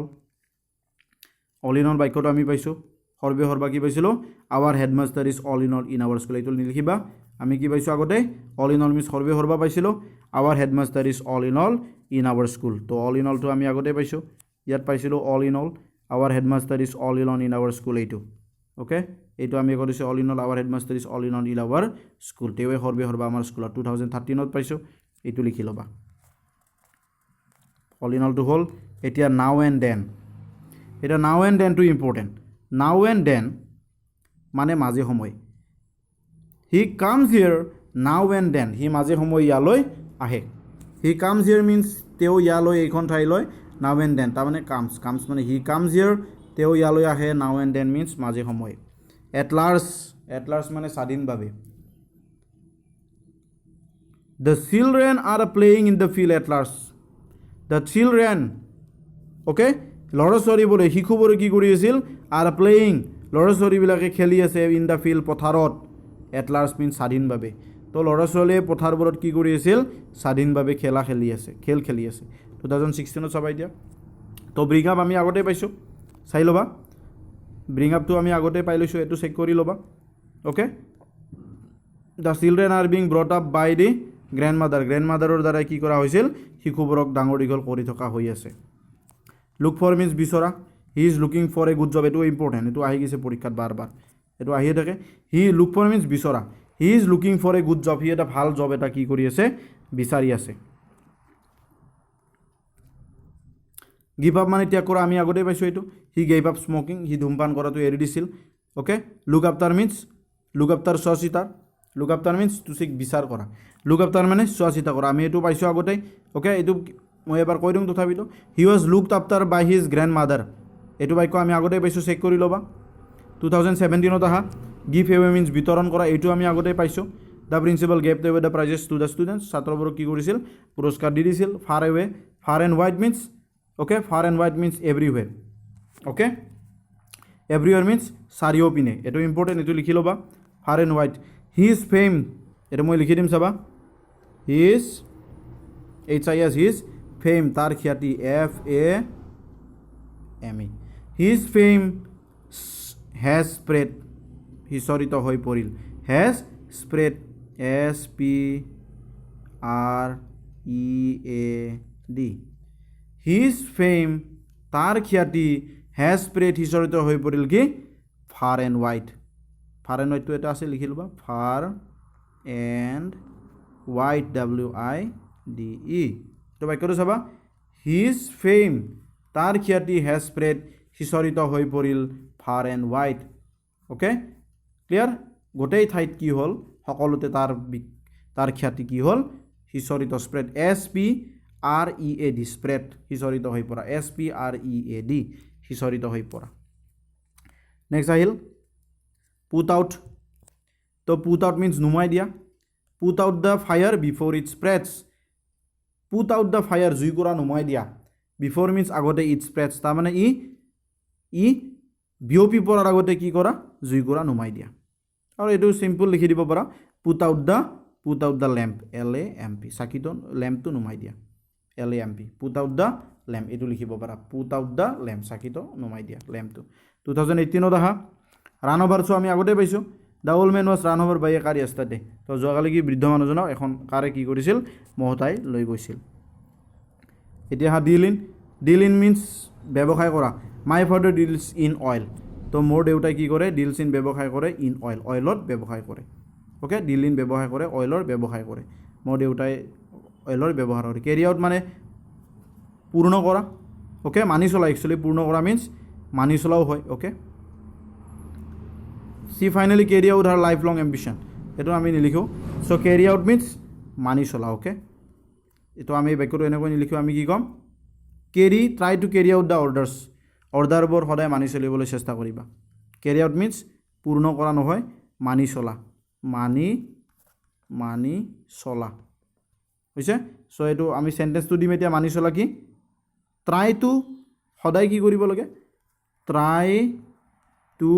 Speaker 1: all বাক্যটো আমি পাইছো সৰ্বে সৰ্বা কি পাইছিলো our headmaster is all in our school এইটো লিখিবা আমি কি পাইছো আগতে all in all মিন্স সৰ্বে সৰ্বা পাইছিলো our headmaster is all in our school তো all in all টো আমি আগতে পাইছো ইয়াত পাইছিলো all in all our headmaster is all in our school এইটো ওকে এইটো আমি কৰিছো all in all our headmaster is all in our school তেৱে সৰ্বে সৰ্বা আমাৰ স্কুলত 2013 ত পাইছো এইটো লিখি লবা all in all টো হল এতিয়া now and then এটা now and then টো ইম্পৰ্টেন্ট now and then মানে মাজে সময় he comes here now and then he মাজে সময় ইয়ালৈ আহে he comes here means তেও ইয়ালৈ এইখন ঠাইলৈ now and then তাৰ মানে comes মানে he comes here তেও ইয়ালৈ আহে now and then means মাজে সময় at large মানে স্বাধীনভাৱে the children are playing in the field at large the children okay ল'ৰা ছোৱালীবোৰে শিশুবোৰে কি কৰি আছিল are playing ল'ৰা ছোৱালীবিলাকে খেলি আছে in the field পথাৰত এট লাৰ্জ মিনছ স্বাধীনভাৱে তো ল'ৰা ছোৱালীয়ে পথাৰবোৰত কি কৰি আছিল স্বাধীনভাৱে খেল খেলি আছে 2016 চাবা এতিয়া তো ব্ৰিং আপ আমি আগতে পাইছোঁ চাই ল'বা ব্ৰিং আপটো আমি আগতে পাই লৈছোঁ এইটো চেক কৰি ল'বা okay the children are being brought up by the গ্ৰেণ্ডমাদাৰৰ দ্বাৰাই কি কৰা হৈছিল শিশুবোৰক ডাঙৰ দীঘল কৰি থকা হৈ আছে লুক ফৰ মিনছ বিচৰা he is looking for a good job এইটো ইম্পৰ্টেণ্ট এইটো আহি গৈছে পৰীক্ষাত বাৰ এইটো আহিয়ে থাকে হি লুক ফৰ মিনছ বিচৰা he is looking for a good job সি এটা ভাল জব এটা কি কৰি আছে বিচাৰি আছে গিভ আপ মানে ত্যাগ কৰা আমি আগতেই পাইছোঁ এইটো হি গেভ আপ স্মকিং সি ধূমপান কৰাটো এৰি দিছিল okay look after means to seek বিচাৰ কৰা লুক আফটাৰ মানে চোৱা চিতা কৰা আমি এইটো পাইছোঁ আগতেই অ'কে এইটো মই এবাৰ কৈ দিওঁ তথাপিতো he was looked after by his grand mother এইটো বাক্য আমি আগতেই পাইছোঁ চেক কৰি ল'বা 2017 আহা গিভ এৱে মিনছ বিতৰণ কৰা এইটো আমি আগতেই পাইছোঁ the principal gave the prizes to the students ছাত্ৰবোৰক কি কৰিছিল পুৰস্কাৰ দি দিছিল far and wide means okay far and wide means everywhere okay everywhere means চাৰিওপিনে এইটো ইম্পৰ্টেণ্ট এইটো লিখি ল'বা far and wide his fame এইটো মই লিখি দিম চাবা হিজ ফেম তাৰ খ্যাতি FAME his fame has spread সিঁচৰিত হৈ পৰিল has spread SPREAD his fame তাৰ খ্যাতি হেজ স্প্ৰেড সিঁচৰিত হৈ পৰিল কি ফাৰ এণ্ড ৱাইডটো এটা আছে লিখি ল'বা ফাৰ এণ্ড ৱাইড WIDE তো বাক্যটো চাবা হিজ ফেম তাৰ খ্যাতি হেজ স্প্ৰেড সিঁচৰিত হৈ পৰিল far and wide okay clear গোটেই ঠাইত কি হ'ল সকলোতে তাৰ খ্যাতি কি হ'ল সিঁচৰিত স্প্ৰেড SPREAD স্প্ৰেড সিঁচৰিত হৈ পৰা SPREAD সিঁচৰিত হৈ পৰা নেক্সট আহিল পুট আউট তো পুট আউট মিনছ নুমাই দিয়া put out the fire before it spreads put out the fire জুইকুৰা নুমাই দিয়া বিফ'ৰ মিনছ আগতে ইট স্প্ৰেডছ তাৰমানে ই বিয়পি পৰাৰ আগতে কি কৰা জুইকুৰা নুমাই দিয়া আৰু এইটো চিম্পল লিখি দিব পাৰা put out the lamp LAMP চাকিটো লেম্পটো নুমাই দিয়া LAMP put out the lamp এইটো লিখিব পাৰা পুট আউট দ্য লেম্প চাকিটো নুমাই দিয়া লেম্পটো 2018 আহা ৰান অভাৰছো আমি আগতে পাইছোঁ the old man was run over by a car yesterday তো যোৱাকালি কি বৃদ্ধ মানুহজনক এখন কাৰে কি কৰিছিল মহতাই লৈ গৈছিল এতিয়া হা ডিল ইন মিনছ ব্যৱসায় কৰা my father deals in oil তো মোৰ দেউতাই কি কৰে ডিলছ ইন ব্যৱসায় কৰে ইন অইলত ব্যৱসায় কৰে অ'কে ডিল ইন ব্যৱসায় কৰে অইলৰ ব্যৱসায় কৰে মোৰ দেউতাই অইলৰ ব্যৱহাৰ কৰে কেৰি আউট মানে পূৰ্ণ কৰা অ'কে মানি চলা একচুৱেলি পূৰ্ণ কৰা মিনছ মানি চলাও হয় অ'কে সি ফাইনেলি কেৰি আউট হাৰ লাইফ লং এম্বিশ্যন এইটো আমি নিলিখোঁ চ' কেৰি আউট মিনছ মানি চলা অ'কে এইটো আমি বাক্যটো এনেকৈ নিলিখোঁ আমি কি ক'ম ট্ৰাই টু কেৰি আউট দ্য অৰ্ডাৰবোৰ সদায় মানি চলিবলৈ চেষ্টা কৰিবা কেৰি আউট মিনছ পূৰ্ণ কৰা নহয় মানি চলা মানি চলা হৈছে চ' এইটো আমি চেণ্টেঞ্চটো দিম এতিয়া মানি চলা কি ট্ৰাই টু সদায় কি কৰিব লাগে try to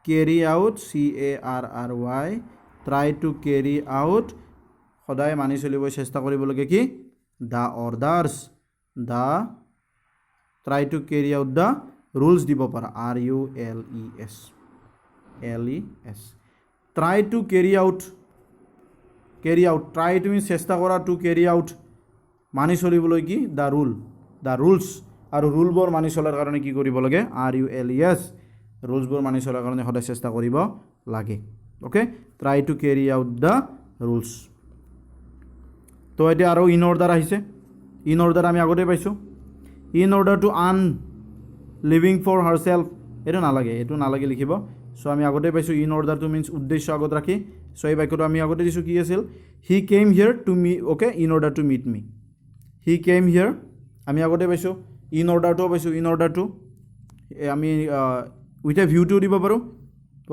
Speaker 1: carry out CARRY try to carry out সদায় মানি চলিব চেষ্টা কৰিব লাগে কি the orders try to carry out the rules দিব পাৰা RULES try to carry out try তুমি চেষ্টা কৰা টু কেৰি আউট মানি চলিবলৈ কি দ্য ৰুলছ আৰু ৰুলবোৰ মানি চলাৰ কাৰণে কি কৰিব লাগে RULES ৰুলছবোৰ মানি চলাৰ কাৰণে সদায় চেষ্টা কৰিব লাগে okay try to carry out the rules তো এতিয়া আৰু ইন অৰ্ডাৰ আহিছে ইন অৰ্ডাৰ আমি আগতে পাইছোঁ in order to earn living for herself এইটো নালাগে লিখিব চ' আমি আগতে পাইছোঁ ইন অৰ্ডাৰ টু মিনছ উদ্দেশ্য আগত ৰাখি চ' এই বাক্যটো আমি আগতে দিছোঁ কি আছিল he came here to me okay in order to meet me he came here আমি আগতে পাইছোঁ ইন অৰ্ডাৰটোও পাইছোঁ ইন অৰ্ডাৰ টু আমি উইথ এ ভিউটো দিব পাৰোঁ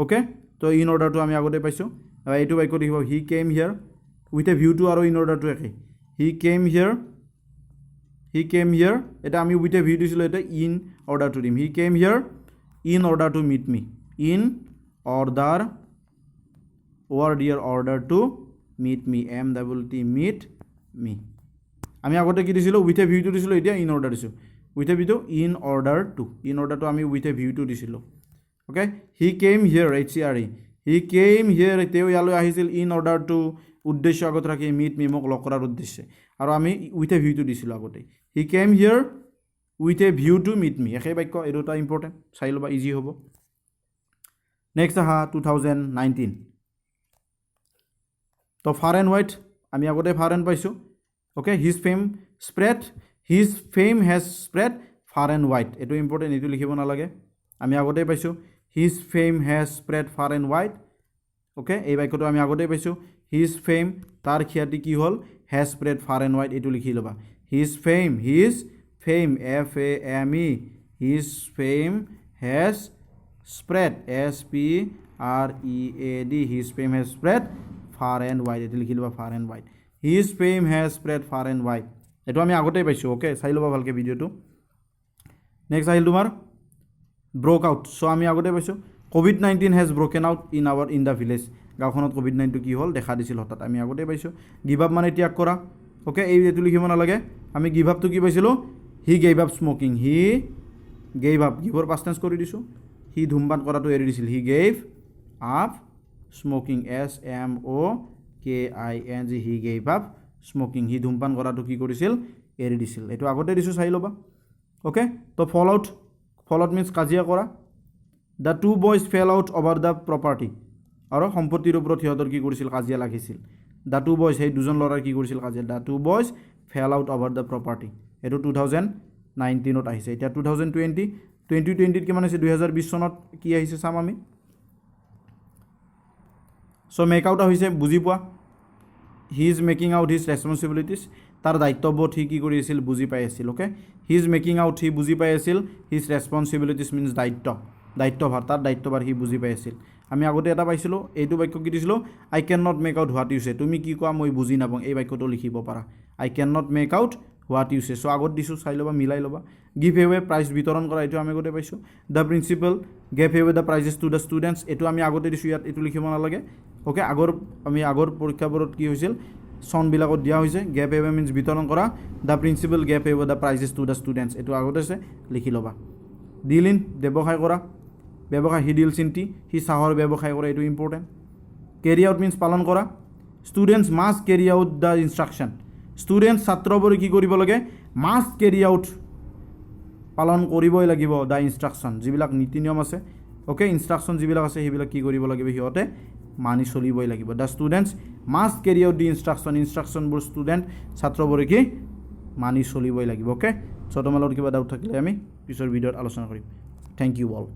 Speaker 1: অ'কে তো ইন অৰ্ডাৰটো আমি আগতে পাইছোঁ এইটো বাক্য লিখিব হি কেম হিয়াৰ উইথ এ ভিউটো আৰু ইন অৰ্ডাৰটো একেই হি কেম হিয়াৰ এটা আমি উইথ এ ভিউ দিছিলোঁ এটা ইন অৰ্ডাৰটো দিম he came here in order to meet me in order ORD order to meet me MWT meet me আমি আগতে কি দিছিলো with a view to দিছিলো এতিয়া in order দিছো with a view to in order to আমি with a view to দিছিলো okay he came here HCRE he came here তেও ইয়ালৈ আহিছিল in order to উদ্দেশ্য আগত ৰাখি meet me মোক লগ কৰাৰ উদ্দেশ্যে আৰু আমি with a view to দিছিলো আগতে he came here with a view to meet me একে বাক্য এই দুটা ইম্পৰ্টেন্ট চাই লবা ইজি হ'ব নেক্সট আহা 2019 তো ফাৰ এণ্ড হোৱাইট আমি আগতে ফাৰ এণ্ড পাইছো okay his fame has spread far and wide এটো ইম্পৰ্টেন্ট এটো লিখিব না লাগে আমি আগতে পাইছো his fame has spread far and wide okay এই বাক্যটো আমি আগতে পাইছো his fame তাৰ খ্যাতি কি হল has spread far and wide এটো লিখি লবা his fame F A M E his fame has spread S P R E A D his fame has spread far and wide এটো লিখি লবা far and wide his fame has spread far and wide এটো আমি আগতে পাইছো okay চাই লবা ভালকে ভিডিওটো নেক্সট আহিল তোমাৰ broke out সো আমি আগতে পাইছো COVID-19 has broken out in the village গাঁওখনত COVID-19 কি হল দেখা দিছিল হঠাৎ আমি আগতে পাইছো গিভ আপ মানে ত্যাগ কৰা ওকে এই এটো লিখিব না লাগে আমি গিভ আপ তো কি পাইছিলো he gave up smoking he gave up গিভৰ past tense কৰি দিছো he ধূমপান কৰাটো এৰি দিছিল he gave up smoking S M O K I N G he gave up smoking he ধূমপান কৰাটো কি কৰিছিল এৰি দিছিল এটো আগতে দিছো চাই লবা ওকে তো ফল আউট means কাজিয়া কৰা the two boys fell out over the property আৰু সম্পত্তিৰ ওপৰত হিহঁতৰ কি কৰিছিল কাজিয়া লাগিছিল the two boys এই দুজন লৰাৰ কি কৰিছিল কাজিয়া the two boys fell out over the property এটো 2019 ত আহিছে এটা 2020 কি মানে 2020 চনত কি আহিছে চাম আমি সো মেক আউট হৈছে বুজি পোৱা he is making out his responsibilities তাৰ দায়িত্ববোধ হি কি কৰি আছিল বুজি পাই আছিল okay he is making out হি বুজি পাই আছিল his responsibilities means দায়িত্বভাৰ তাৰ দায়িত্বভাৰ হি বুজি পাই আছিল আমি আগতে এটা পাইছিলো এইটো বাক্য কি দিছিলো I cannot make out what you say তুমি কি কোৱা মই বুজি নাপাওঁ এই বাক্যটো লিখিব পাৰা I cannot make out what you say so আগত দিছো চাই লবা মিলাই লবা give away prize বিতৰণ কৰা এটো আমি আগতে পাইছো the principal gave away the prizes to the students এটো আমি আগতে দিছো ইয়াত এটো লিখিব না লাগে ওকে আগৰ পৰীক্ষাবোৰত কি হৈছিল সন বিলাকত দিয়া হৈছে gave away means বিতৰণ কৰা the principal gave away the prizes to the students এটো আগতে আছে লিখি লবা deal in ব্যৱসায় কৰা ব্যৱসায় he deals in tea he চাহৰ ব্যৱসায় কৰা এটো ইম্পৰ্টেন্ট carry out means পালন কৰা students must carry out the instruction students ছাত্ৰবোৰে কি কৰিব লাগে must carry out পালন কৰিবই লাগিব the instruction যিবিলাক নীতি নিয়ম আছে ওকে ইনস্ট্ৰাকশন যিবিলাক আছে হেবিলাক কি কৰিব লাগিব হিয়তে মানি চলিবই লাগিব the students must carry out the instruction বোৰ student ছাত্ৰবোৰে কি মানি চলিবই লাগিব ওকে সো তোমালোকৰ কিবা ডাউট থাকিলে আমি পিছৰ ভিডিঅ'ত আলোচনা কৰিম থ্যাংক ইউ অল